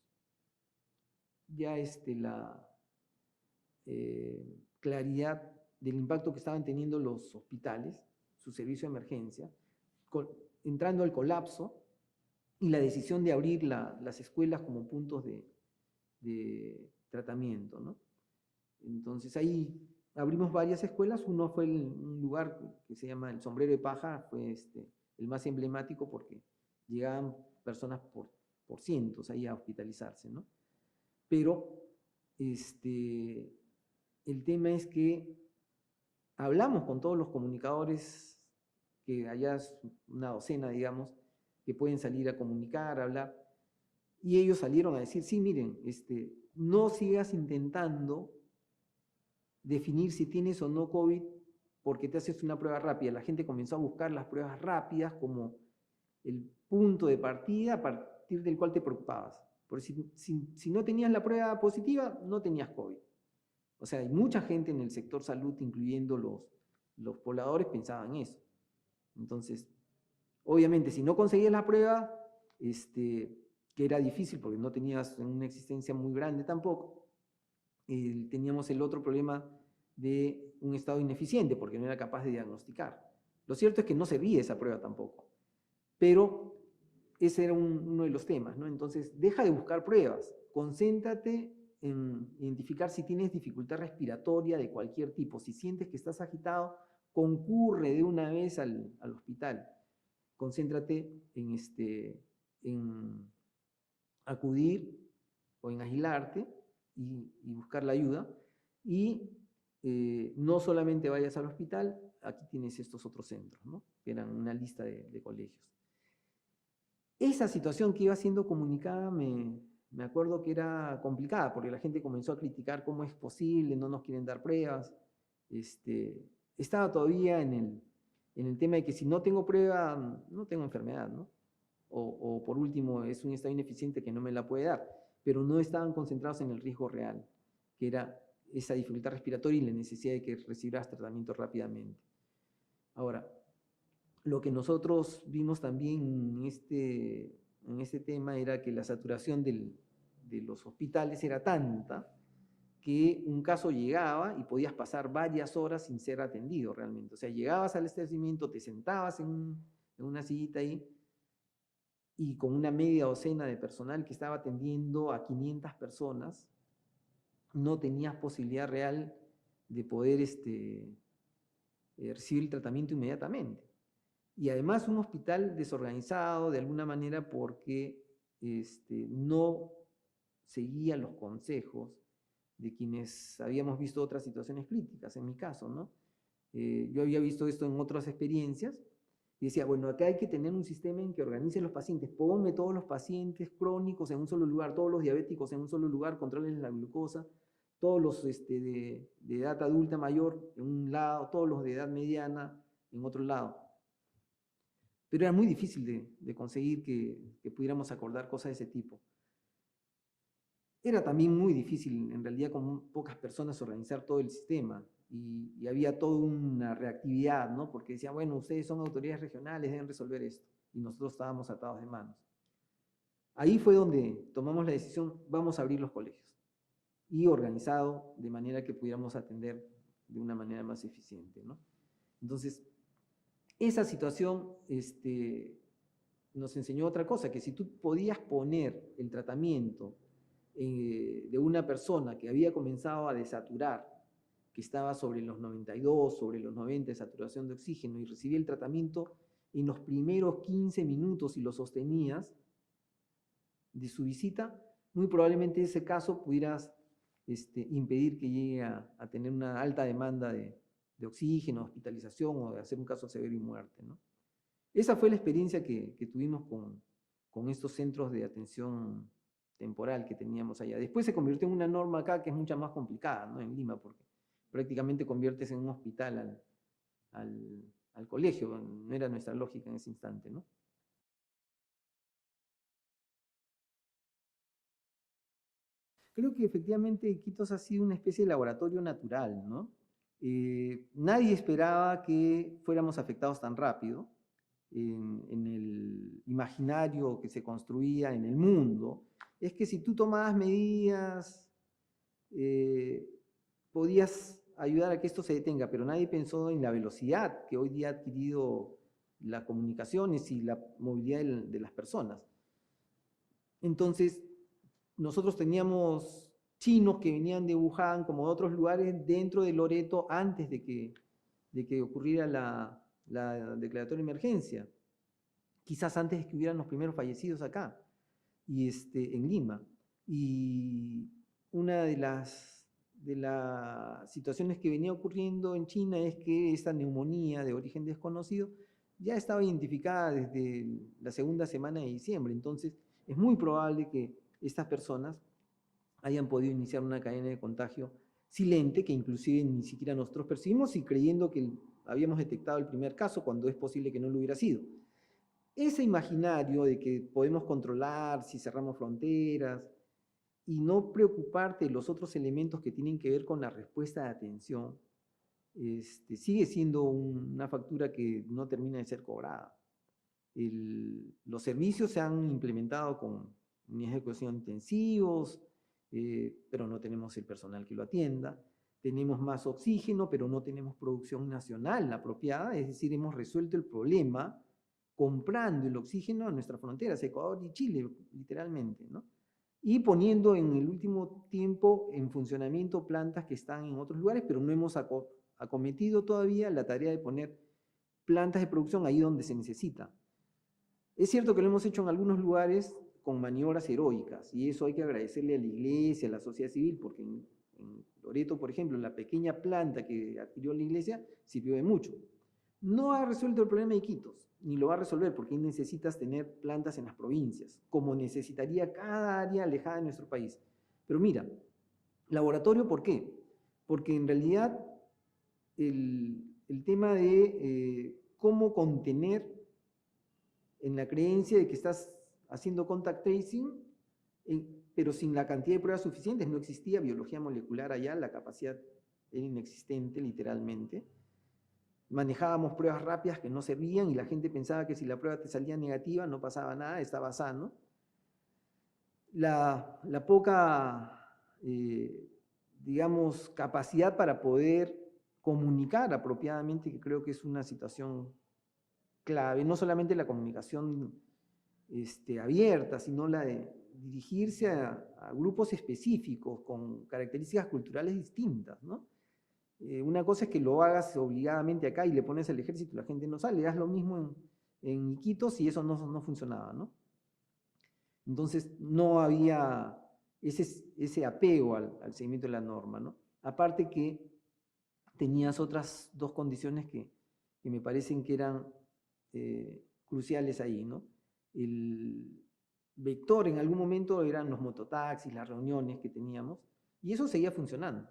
ya la claridad del impacto que estaban teniendo los hospitales, su servicio de emergencia, entrando al colapso y la decisión de abrir las escuelas como puntos de tratamiento, ¿no? Entonces ahí abrimos varias escuelas. Uno fue un lugar que se llama el Sombrero de Paja, fue el más emblemático porque llegaban personas por cientos ahí a hospitalizarse, ¿no? Pero el tema es que hablamos con todos los comunicadores, que allá es una docena, digamos, que pueden salir a comunicar, a hablar, y ellos salieron a decir, sí, miren, no sigas intentando definir si tienes o no COVID porque te haces una prueba rápida. La gente comenzó a buscar las pruebas rápidas como el punto de partida a partir del cual te preocupabas. Porque si no tenías la prueba positiva, no tenías COVID. O sea, hay mucha gente en el sector salud, incluyendo los pobladores, pensaban eso. Entonces, obviamente, si no conseguías la prueba, que era difícil porque no tenías una existencia muy grande tampoco, teníamos el otro problema de un estado ineficiente porque no era capaz de diagnosticar. Lo cierto es que no servía esa prueba tampoco, pero ese era uno de los temas, ¿no? Entonces, deja de buscar pruebas, concéntrate en identificar si tienes dificultad respiratoria de cualquier tipo. Si sientes que estás agitado, concurre de una vez al hospital. Concéntrate en acudir o en agilarte y buscar la ayuda. Y no solamente vayas al hospital, aquí tienes estos otros centros, ¿no? Que eran una lista de colegios. Esa situación que iba siendo comunicada me acuerdo que era complicada, porque la gente comenzó a criticar cómo es posible, no nos quieren dar pruebas. Estaba todavía en el tema de que si no tengo prueba, no tengo enfermedad, ¿no? O por último, es un estado ineficiente que no me la puede dar, pero no estaban concentrados en el riesgo real, que era esa dificultad respiratoria y la necesidad de que recibieras tratamiento rápidamente. Ahora, lo que nosotros vimos también en este tema era que la saturación de los hospitales era tanta que un caso llegaba y podías pasar varias horas sin ser atendido realmente. O sea, llegabas al establecimiento, te sentabas en una sillita ahí y con una media docena de personal que estaba atendiendo a 500 personas, no tenías posibilidad real de poder recibir el tratamiento inmediatamente. Y además un hospital desorganizado de alguna manera porque no seguía los consejos de quienes habíamos visto otras situaciones críticas, en mi caso, ¿no? Yo había visto esto en otras experiencias y decía, bueno, acá hay que tener un sistema en que organice los pacientes, ponme todos los pacientes crónicos en un solo lugar, todos los diabéticos en un solo lugar, controlen la glucosa, todos los de edad adulta mayor en un lado, todos los de edad mediana en otro lado. Pero era muy difícil de conseguir que pudiéramos acordar cosas de ese tipo. Era también muy difícil, en realidad, con pocas personas organizar todo el sistema. Y había toda una reactividad, ¿no? Porque decían, bueno, ustedes son autoridades regionales, deben resolver esto. Y nosotros estábamos atados de manos. Ahí fue donde tomamos la decisión, vamos a abrir los colegios. Y organizado de manera que pudiéramos atender de una manera más eficiente, ¿no? Entonces, esa situación nos enseñó otra cosa, que si tú podías poner el tratamiento de una persona que había comenzado a desaturar, que estaba sobre los 92, sobre los 90 de saturación de oxígeno y recibía el tratamiento en los primeros 15 minutos y lo sostenías de su visita, muy probablemente ese caso pudieras impedir que llegue a tener una alta demanda de oxígeno, hospitalización o de hacer un caso severo y muerte, ¿no? Esa fue la experiencia que tuvimos con estos centros de atención temporal que teníamos allá. Después se convirtió en una norma acá que es mucho más complicada, ¿no? En Lima, porque prácticamente conviertes en un hospital al colegio. No era nuestra lógica en ese instante, ¿no? Creo que efectivamente Iquitos ha sido una especie de laboratorio natural, ¿no? Nadie esperaba que fuéramos afectados tan rápido en el imaginario que se construía en el mundo. Es que si tú tomabas medidas, podías ayudar a que esto se detenga, pero nadie pensó en la velocidad que hoy día ha adquirido las comunicaciones y la movilidad de las personas. Entonces, nosotros teníamos chinos que venían de Wuhan, como de otros lugares, dentro de Loreto antes de que ocurriera la declaratoria de emergencia. Quizás antes de que hubieran los primeros fallecidos acá, en Lima. Y una de las situaciones que venía ocurriendo en China es que esta neumonía de origen desconocido ya estaba identificada desde la segunda semana de diciembre. Entonces, es muy probable que estas personas hayan podido iniciar una cadena de contagio silente que inclusive ni siquiera nosotros percibimos y creyendo que habíamos detectado el primer caso cuando es posible que no lo hubiera sido. Ese imaginario de que podemos controlar si cerramos fronteras y no preocuparte de los otros elementos que tienen que ver con la respuesta de atención, sigue siendo una factura que no termina de ser cobrada. Los servicios se han implementado con unidades de cuidados intensivos, pero no tenemos el personal que lo atienda. Tenemos más oxígeno, pero no tenemos producción nacional apropiada, es decir, hemos resuelto el problema comprando el oxígeno a nuestras fronteras, Ecuador y Chile, literalmente, ¿no? Y poniendo en el último tiempo en funcionamiento plantas que están en otros lugares, pero no hemos acometido todavía la tarea de poner plantas de producción ahí donde se necesita. Es cierto que lo hemos hecho en algunos lugares con maniobras heroicas, y eso hay que agradecerle a la iglesia, a la sociedad civil, porque en Loreto, por ejemplo, la pequeña planta que adquirió la iglesia sirvió de mucho. No ha resuelto el problema de Iquitos, ni lo va a resolver, porque necesitas tener plantas en las provincias, como necesitaría cada área alejada de nuestro país. Pero mira, laboratorio, ¿por qué? Porque en realidad el tema de cómo contener en la creencia de que estás haciendo contact tracing, pero sin la cantidad de pruebas suficientes, no existía biología molecular allá, la capacidad era inexistente literalmente. Manejábamos pruebas rápidas que no servían y la gente pensaba que si la prueba te salía negativa no pasaba nada, estaba sano. La poca, digamos, capacidad para poder comunicar apropiadamente, que creo que es una situación clave, no solamente la comunicación abierta, sino la de dirigirse a grupos específicos con características culturales distintas, ¿no? Una cosa es que lo hagas obligadamente acá y le pones al ejército y la gente no sale, haz lo mismo en Iquitos y eso no funcionaba, ¿no? Entonces no había ese apego al seguimiento de la norma, ¿no? Aparte que tenías otras dos condiciones que me parecen que eran cruciales ahí, ¿no? El vector en algún momento eran los mototaxis, las reuniones que teníamos, y eso seguía funcionando.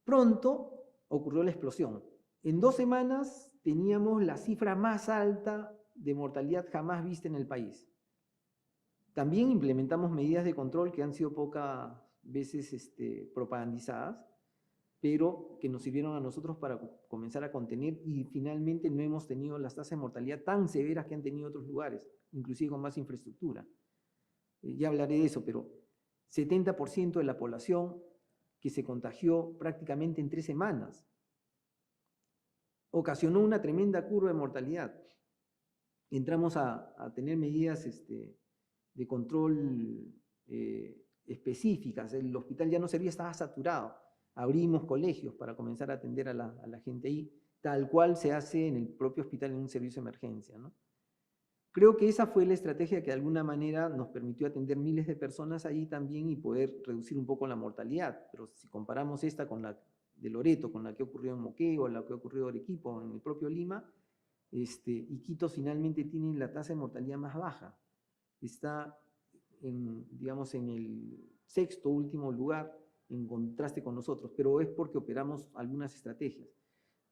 Pronto ocurrió la explosión. En 2 semanas teníamos la cifra más alta de mortalidad jamás vista en el país. También implementamos medidas de control que han sido pocas veces propagandizadas, pero que nos sirvieron a nosotros para comenzar a contener y finalmente no hemos tenido las tasas de mortalidad tan severas que han tenido otros lugares, inclusive con más infraestructura. Ya hablaré de eso, pero 70% de la población que se contagió prácticamente en 3 semanas. Ocasionó una tremenda curva de mortalidad. Entramos a tener medidas de control específicas. El hospital ya no servía, estaba saturado. Abrimos colegios para comenzar a atender a la gente ahí, tal cual se hace en el propio hospital en un servicio de emergencia, ¿no? Creo que esa fue la estrategia que de alguna manera nos permitió atender miles de personas ahí también y poder reducir un poco la mortalidad. Pero si comparamos esta con la de Loreto, con la que ocurrió en Moquegua, la que ocurrió en Arequipa, en el propio Lima, Iquitos finalmente tiene la tasa de mortalidad más baja. Está, digamos, en el 6º último lugar en contraste con nosotros, pero es porque operamos algunas estrategias.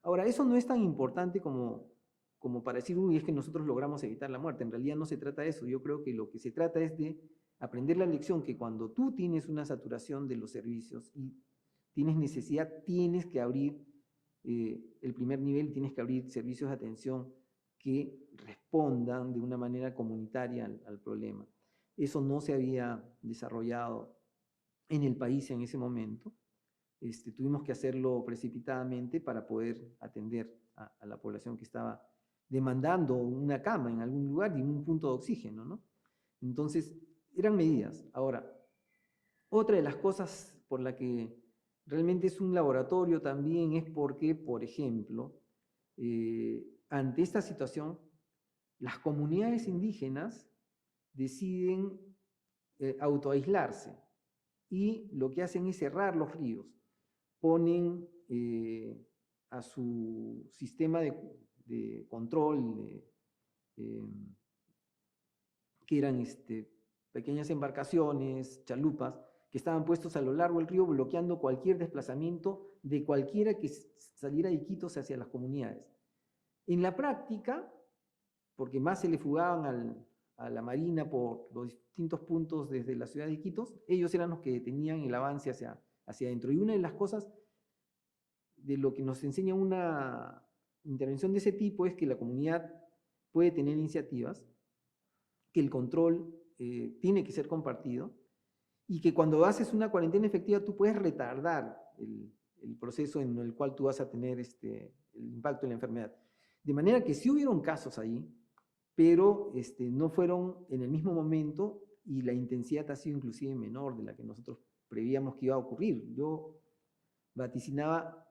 Ahora, eso no es tan importante como para decir, uy, es que nosotros logramos evitar la muerte. En realidad no se trata de eso. Yo creo que lo que se trata es de aprender la lección que cuando tú tienes una saturación de los servicios y tienes necesidad, tienes que abrir el primer nivel, tienes que abrir servicios de atención que respondan de una manera comunitaria al problema. Eso no se había desarrollado en el país en ese momento. Tuvimos que hacerlo precipitadamente para poder atender a la población que estaba demandando una cama en algún lugar y un punto de oxígeno, ¿no? Entonces, eran medidas. Ahora, otra de las cosas por la que realmente es un laboratorio también es porque, por ejemplo, ante esta situación, las comunidades indígenas deciden autoaislarse y lo que hacen es cerrar los ríos. Ponen a su sistema de control, que eran pequeñas embarcaciones, chalupas, que estaban puestos a lo largo del río bloqueando cualquier desplazamiento de cualquiera que saliera de Iquitos hacia las comunidades. En la práctica, porque más se le fugaban a la Marina por los distintos puntos desde la ciudad de Iquitos, ellos eran los que tenían el avance hacia adentro. Y una de las cosas de lo que nos enseña una intervención de ese tipo es que la comunidad puede tener iniciativas, que el control tiene que ser compartido, y que cuando haces una cuarentena efectiva tú puedes retardar el proceso en el cual tú vas a tener el impacto de la enfermedad. De manera que sí hubieron casos ahí, pero no fueron en el mismo momento y la intensidad ha sido inclusive menor de la que nosotros prevíamos que iba a ocurrir. Yo vaticinaba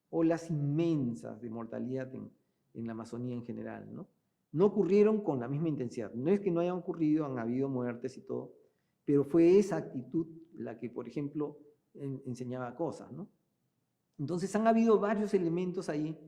olas inmensas de mortalidad en la Amazonía en general, ¿no? No ocurrieron con la misma intensidad. No es que no hayan ocurrido, han habido muertes y todo, pero fue esa actitud la que, por ejemplo, enseñaba cosas, ¿no? Entonces han habido varios elementos ahí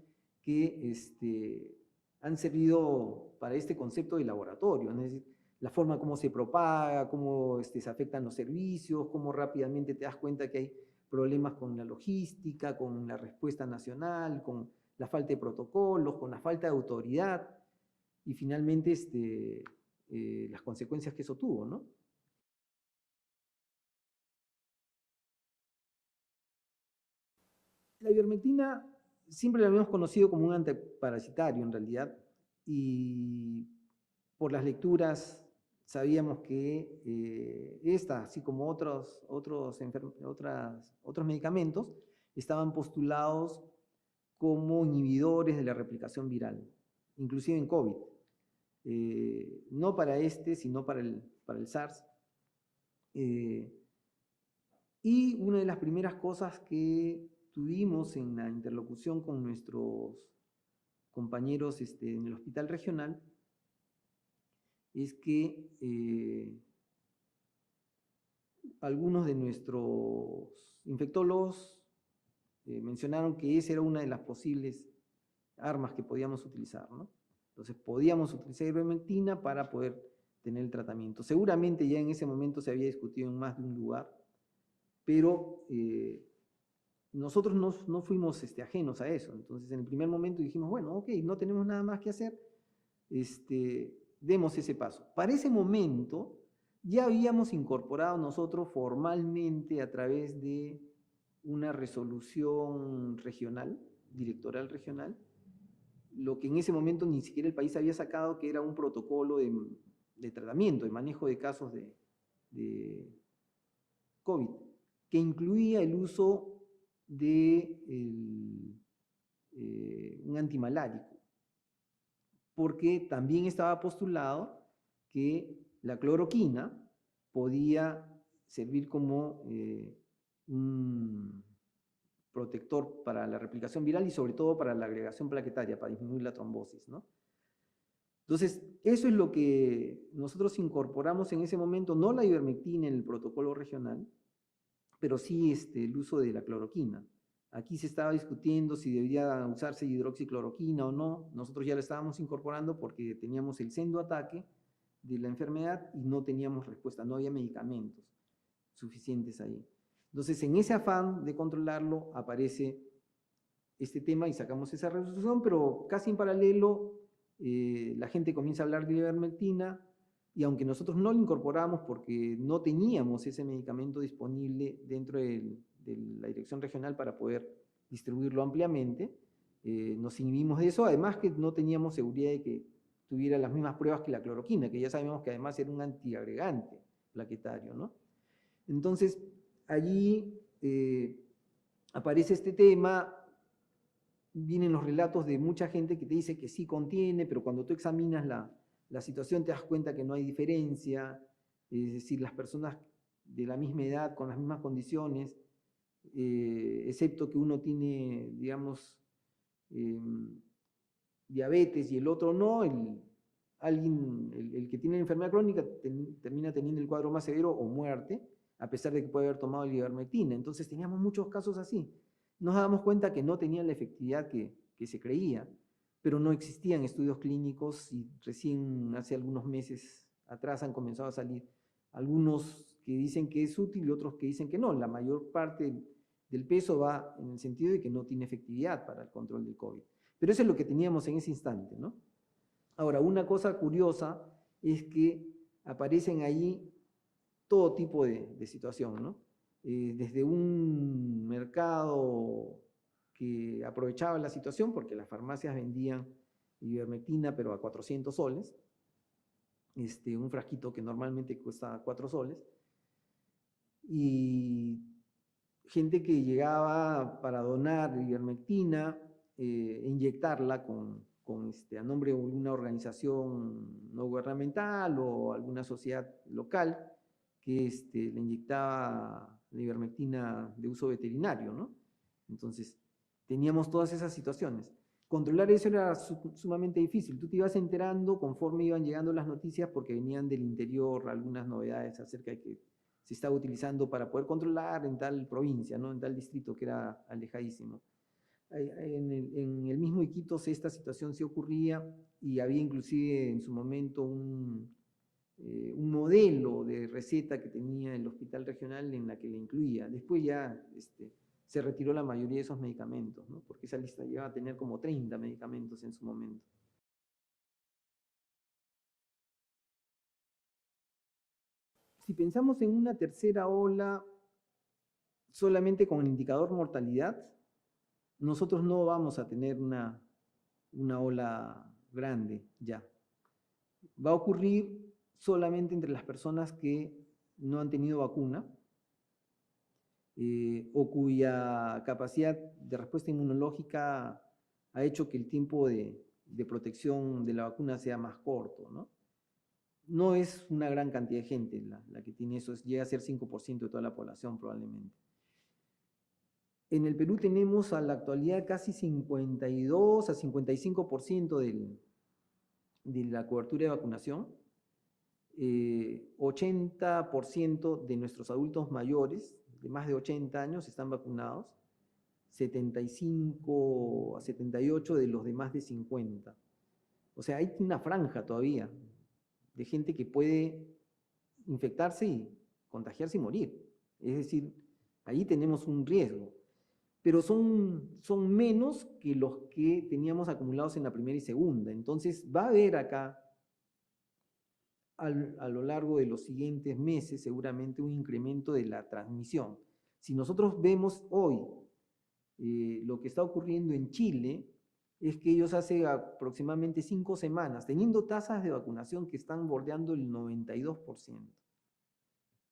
que han servido para este concepto de laboratorio, ¿no? Es decir, la forma como se propaga, cómo se afectan los servicios, cómo rápidamente te das cuenta que hay problemas con la logística, con la respuesta nacional, con la falta de protocolos, con la falta de autoridad, y finalmente las consecuencias que eso tuvo, ¿no? La ivermectina siempre la habíamos conocido como un antiparasitario en realidad, y por las lecturas sabíamos que esta, así como otros medicamentos, estaban postulados como inhibidores de la replicación viral, inclusive en COVID. No para sino para el SARS. Y una de las primeras cosas que tuvimos en la interlocución con nuestros compañeros en el hospital regional es que algunos de nuestros infectólogos mencionaron que esa era una de las posibles armas que podíamos utilizar, ¿no? Entonces podíamos utilizar ivermectina para poder tener el tratamiento. Seguramente ya en ese momento se había discutido en más de un lugar, pero nosotros no fuimos ajenos a eso. Entonces en el primer momento dijimos, bueno, ok, no tenemos nada más que hacer, demos ese paso. Para ese momento ya habíamos incorporado nosotros formalmente a través de una resolución regional, directoral regional, lo que en ese momento ni siquiera el país había sacado, que era un protocolo de tratamiento, de manejo de casos de COVID, que incluía el uso de un antimalárico, porque también estaba postulado que la cloroquina podía servir como un protector para la replicación viral y sobre todo para la agregación plaquetaria, para disminuir la trombosis, ¿no? Entonces, eso es lo que nosotros incorporamos en ese momento, no la ivermectina en el protocolo regional, pero sí el uso de la cloroquina. Aquí se estaba discutiendo si debía usarse hidroxicloroquina o no. Nosotros ya la estábamos incorporando porque teníamos el sendo ataque de la enfermedad y no teníamos respuesta, no había medicamentos suficientes ahí. Entonces, en ese afán de controlarlo, aparece este tema y sacamos esa resolución, pero casi en paralelo la gente comienza a hablar de ivermectina, y aunque nosotros no lo incorporamos porque no teníamos ese medicamento disponible dentro de la dirección regional para poder distribuirlo ampliamente, nos inhibimos de eso, además que no teníamos seguridad de que tuviera las mismas pruebas que la cloroquina, que ya sabemos que además era un antiagregante plaquetario, ¿no? Entonces, allí aparece este tema, vienen los relatos de mucha gente que te dice que sí contiene, pero cuando tú examinas la situación te das cuenta que no hay diferencia, es decir, las personas de la misma edad, con las mismas condiciones, excepto que uno tiene, digamos, diabetes y el otro no, el que tiene la enfermedad crónica termina teniendo el cuadro más severo o muerte, a pesar de que puede haber tomado el ivermectina. Entonces teníamos muchos casos así. Nos dábamos cuenta que no tenían la efectividad que se creía, pero no existían estudios clínicos y recién hace algunos meses atrás han comenzado a salir algunos que dicen que es útil y otros que dicen que no. La mayor parte del peso va en el sentido de que no tiene efectividad para el control del COVID. Pero eso es lo que teníamos en ese instante, ¿no? Ahora, una cosa curiosa es que aparecen allí todo tipo de situación, ¿no? Desde un mercado que aprovechaba la situación porque las farmacias vendían ivermectina pero a 400 soles, un frasquito que normalmente cuesta 4 soles, y gente que llegaba para donar ivermectina, inyectarla a nombre de una organización no gubernamental o alguna sociedad local que le inyectaba la ivermectina de uso veterinario, ¿no? Entonces, teníamos todas esas situaciones. Controlar eso era sumamente difícil. Tú te ibas enterando conforme iban llegando las noticias porque venían del interior algunas novedades acerca de que se estaba utilizando para poder controlar en tal provincia, ¿no? En tal distrito que era alejadísimo. En el mismo Iquitos esta situación sí ocurría y había inclusive en su momento un modelo de receta que tenía el hospital regional en la que le incluía. Después ya se retiró la mayoría de esos medicamentos, ¿no? Porque esa lista llegaba a tener como 30 medicamentos en su momento. Si pensamos en una tercera ola solamente con el indicador mortalidad, nosotros no vamos a tener una ola grande ya. Va a ocurrir solamente entre las personas que no han tenido vacuna o cuya capacidad de respuesta inmunológica ha hecho que el tiempo de protección de la vacuna sea más corto, ¿no? No es una gran cantidad de gente la que tiene eso, llega a ser 5% de toda la población probablemente. En el Perú tenemos a la actualidad casi 52 a 55% de la cobertura de vacunación. 80% de nuestros adultos mayores, de más de 80 años, están vacunados. 75 a 78 de los de más de 50. O sea, hay una franja todavía de gente que puede infectarse y contagiarse y morir. Es decir, ahí tenemos un riesgo. Pero son menos que los que teníamos acumulados en la primera y segunda. Entonces va a haber acá, a lo largo de los siguientes meses, seguramente un incremento de la transmisión. Si nosotros vemos hoy lo que está ocurriendo en Chile, es que ellos hace aproximadamente 5 semanas, teniendo tasas de vacunación que están bordeando el 92%.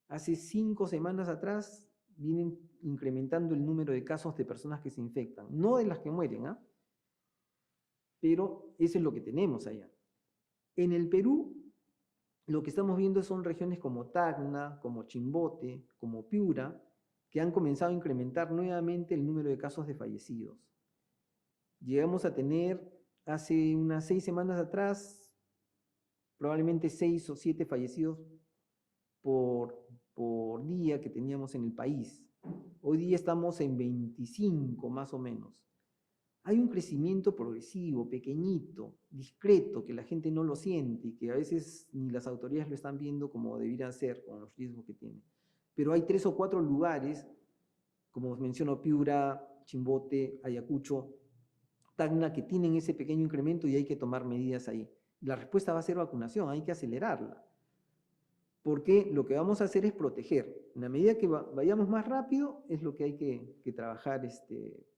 Hace 5 semanas atrás vienen incrementando el número de casos de personas que se infectan, no de las que mueren, ¿ah? Pero eso es lo que tenemos allá. En el Perú, lo que estamos viendo son regiones como Tacna, como Chimbote, como Piura, que han comenzado a incrementar nuevamente el número de casos de fallecidos. Llegamos a tener hace unas 6 semanas atrás, probablemente 6 o 7 fallecidos por día que teníamos en el país. Hoy día estamos en 25 más o menos. Hay un crecimiento progresivo, pequeñito, discreto, que la gente no lo siente y que a veces ni las autoridades lo están viendo como debieran ser con los riesgos que tiene. Pero hay 3 o 4 lugares, como os menciono, Piura, Chimbote, Ayacucho, Tacna, que tienen ese pequeño incremento y hay que tomar medidas ahí. La respuesta va a ser vacunación, hay que acelerarla. Porque lo que vamos a hacer es proteger. En la medida que vayamos más rápido, es lo que hay que trabajar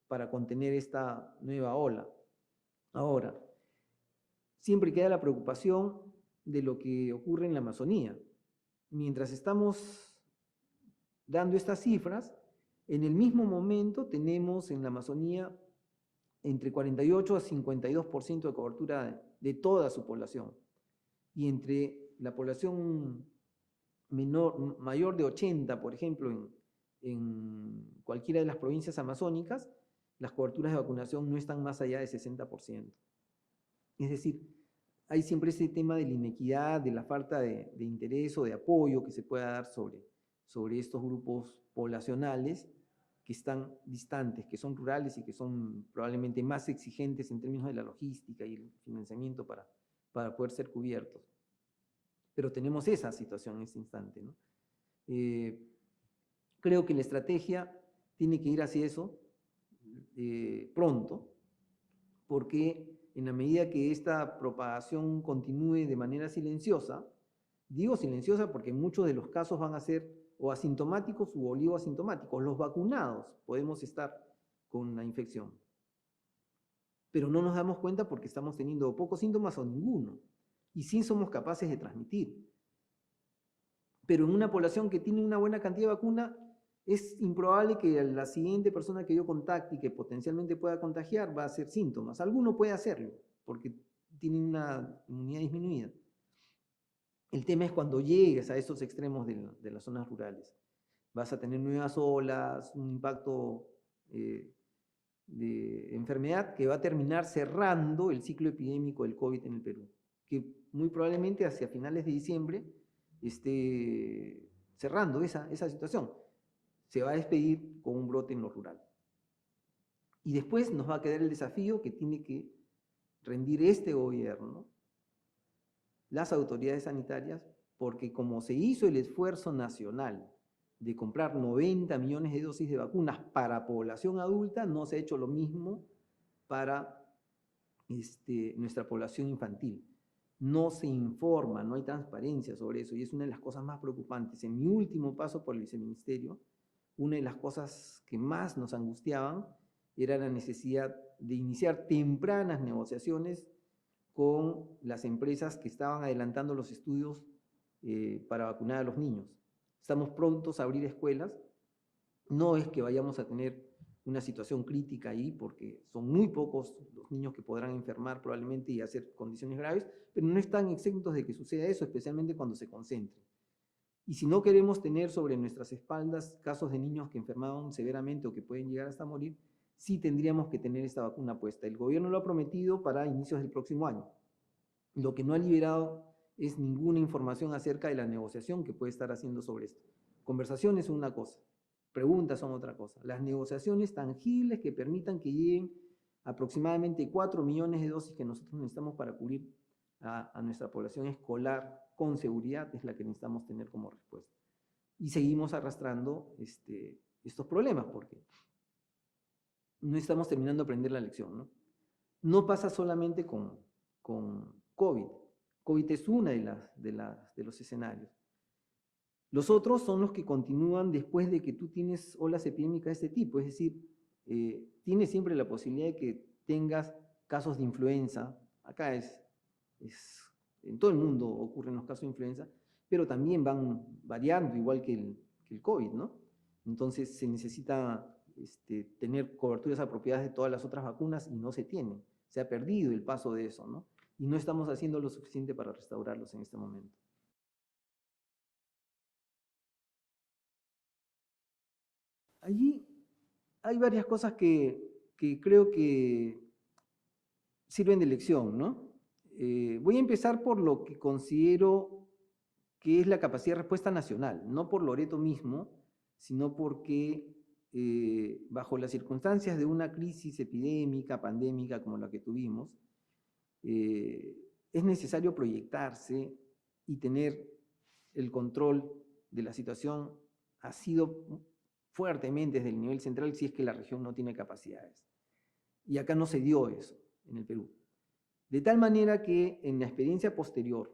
para contener esta nueva ola. Ahora, siempre queda la preocupación de lo que ocurre en la Amazonía. Mientras estamos dando estas cifras, en el mismo momento tenemos en la Amazonía entre 48 a 52% de cobertura de toda su población. Y entre la población mayor de 80, por ejemplo, en cualquiera de las provincias amazónicas, las coberturas de vacunación no están más allá de 60%. Es decir, hay siempre ese tema de la inequidad, de la falta de interés o de apoyo que se pueda dar sobre estos grupos poblacionales que están distantes, que son rurales y que son probablemente más exigentes en términos de la logística y el financiamiento para poder ser cubiertos. Pero tenemos esa situación en este instante, ¿no? Creo que la estrategia tiene que ir hacia eso pronto, porque en la medida que esta propagación continúe de manera silenciosa, digo silenciosa porque en muchos de los casos van a ser o asintomáticos u oligoasintomáticos. Los vacunados podemos estar con la infección, pero no nos damos cuenta porque estamos teniendo pocos síntomas o ninguno, y sí somos capaces de transmitir. Pero en una población que tiene una buena cantidad de vacuna, es improbable que la siguiente persona que yo contacte y que potencialmente pueda contagiar va a hacer síntomas. Alguno puede hacerlo, porque tiene una inmunidad disminuida. El tema es cuando llegues a esos extremos de las zonas rurales. Vas a tener nuevas olas, un impacto de enfermedad que va a terminar cerrando el ciclo epidémico del COVID en el Perú, que muy probablemente hacia finales de diciembre esté cerrando esa situación. Se va a despedir con un brote en lo rural. Y después nos va a quedar el desafío que tiene que rendir este gobierno, las autoridades sanitarias, porque como se hizo el esfuerzo nacional de comprar 90 millones de dosis de vacunas para población adulta, no se ha hecho lo mismo para nuestra población infantil. No se informa, no hay transparencia sobre eso, y es una de las cosas más preocupantes. En mi último paso por el viceministerio, una de las cosas que más nos angustiaban era la necesidad de iniciar tempranas negociaciones con las empresas que estaban adelantando los estudios para vacunar a los niños. Estamos prontos a abrir escuelas. No es que vayamos a tener una situación crítica ahí, porque son muy pocos los niños que podrán enfermar probablemente y hacer condiciones graves, pero no están exentos de que suceda eso, especialmente cuando se concentre. Y si no queremos tener sobre nuestras espaldas casos de niños que enfermaron severamente o que pueden llegar hasta morir, sí tendríamos que tener esta vacuna puesta. El gobierno lo ha prometido para inicios del próximo año. Lo que no ha liberado es ninguna información acerca de la negociación que puede estar haciendo sobre esto. Conversaciones son una cosa, preguntas son otra cosa. Las negociaciones tangibles que permitan que lleguen aproximadamente 4 millones de dosis que nosotros necesitamos para cubrir a nuestra población escolar con seguridad es la que necesitamos tener como respuesta. Y seguimos arrastrando estos problemas porque no estamos terminando de aprender la lección, ¿no? No pasa solamente con COVID. COVID es una de los escenarios. Los otros son los que continúan después de que tú tienes olas epidémicas de este tipo, es decir, tienes siempre la posibilidad de que tengas casos de influenza. Acá en todo el mundo ocurren los casos de influenza, pero también van variando, igual que el COVID, ¿no? Entonces se necesita tener coberturas apropiadas de todas las otras vacunas y no se tienen. Se ha perdido el paso de eso, ¿no? Y no estamos haciendo lo suficiente para restaurarlos en este momento. Allí hay varias cosas que creo que sirven de lección, ¿no? Voy a empezar por lo que considero que es la capacidad de respuesta nacional, no por Loreto mismo, sino porque bajo las circunstancias de una crisis epidémica, pandémica como la que tuvimos, es necesario proyectarse y tener el control de la situación ha sido fuertemente desde el nivel central si es que la región no tiene capacidades. Y acá no se dio eso en el Perú. De tal manera que en la experiencia posterior,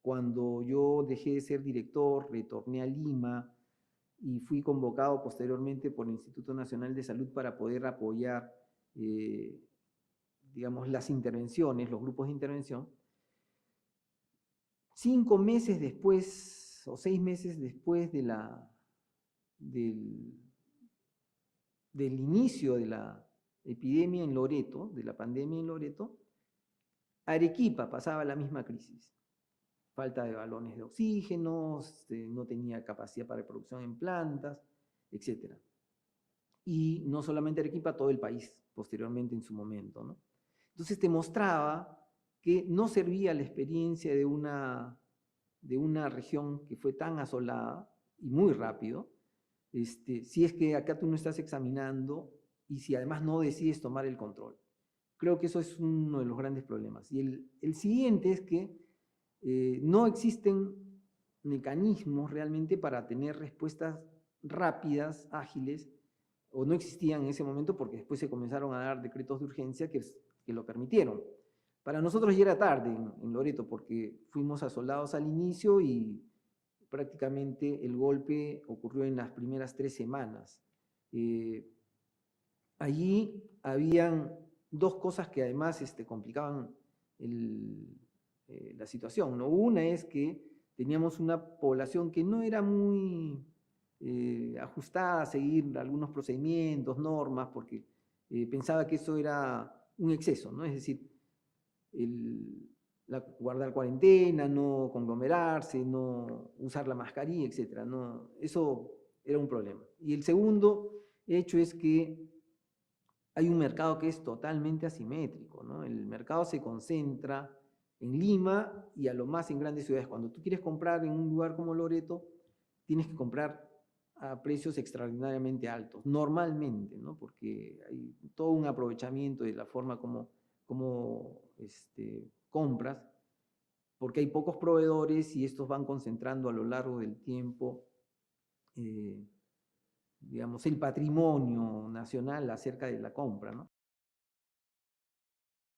cuando yo dejé de ser director, retorné a Lima y fui convocado posteriormente por el Instituto Nacional de Salud para poder apoyar, digamos, las intervenciones, los grupos de intervención. 5 meses después, o 6 meses después del inicio de la epidemia en Loreto, de la pandemia en Loreto, Arequipa pasaba la misma crisis. Falta de balones de oxígeno, no tenía capacidad para reproducción en plantas, etc. Y no solamente Arequipa, todo el país, posteriormente en su momento, ¿no? Entonces te mostraba que no servía la experiencia de una región que fue tan asolada y muy rápido, si es que acá tú no estás examinando y si además no decides tomar el control. Creo que eso es uno de los grandes problemas. Y el siguiente es que no existen mecanismos realmente para tener respuestas rápidas, ágiles, o no existían en ese momento porque después se comenzaron a dar decretos de urgencia que lo permitieron. Para nosotros ya era tarde en Loreto porque fuimos asolados al inicio y prácticamente el golpe ocurrió en las primeras 3 semanas. Allí habían dos cosas que además complicaban la situación, ¿no? Una es que teníamos una población que no era muy ajustada a seguir algunos procedimientos, normas, porque pensaba que eso era un exceso, ¿no? Es decir, guardar cuarentena, no conglomerarse, no usar la mascarilla, etc. No, eso era un problema. Y el segundo hecho es que hay un mercado que es totalmente asimétrico, ¿no? El mercado se concentra en Lima y a lo más en grandes ciudades. Cuando tú quieres comprar en un lugar como Loreto, tienes que comprar a precios extraordinariamente altos, normalmente, ¿no? Porque hay todo un aprovechamiento de la forma como compras, porque hay pocos proveedores y estos van concentrando a lo largo del tiempo, digamos, el patrimonio nacional acerca de la compra, ¿no?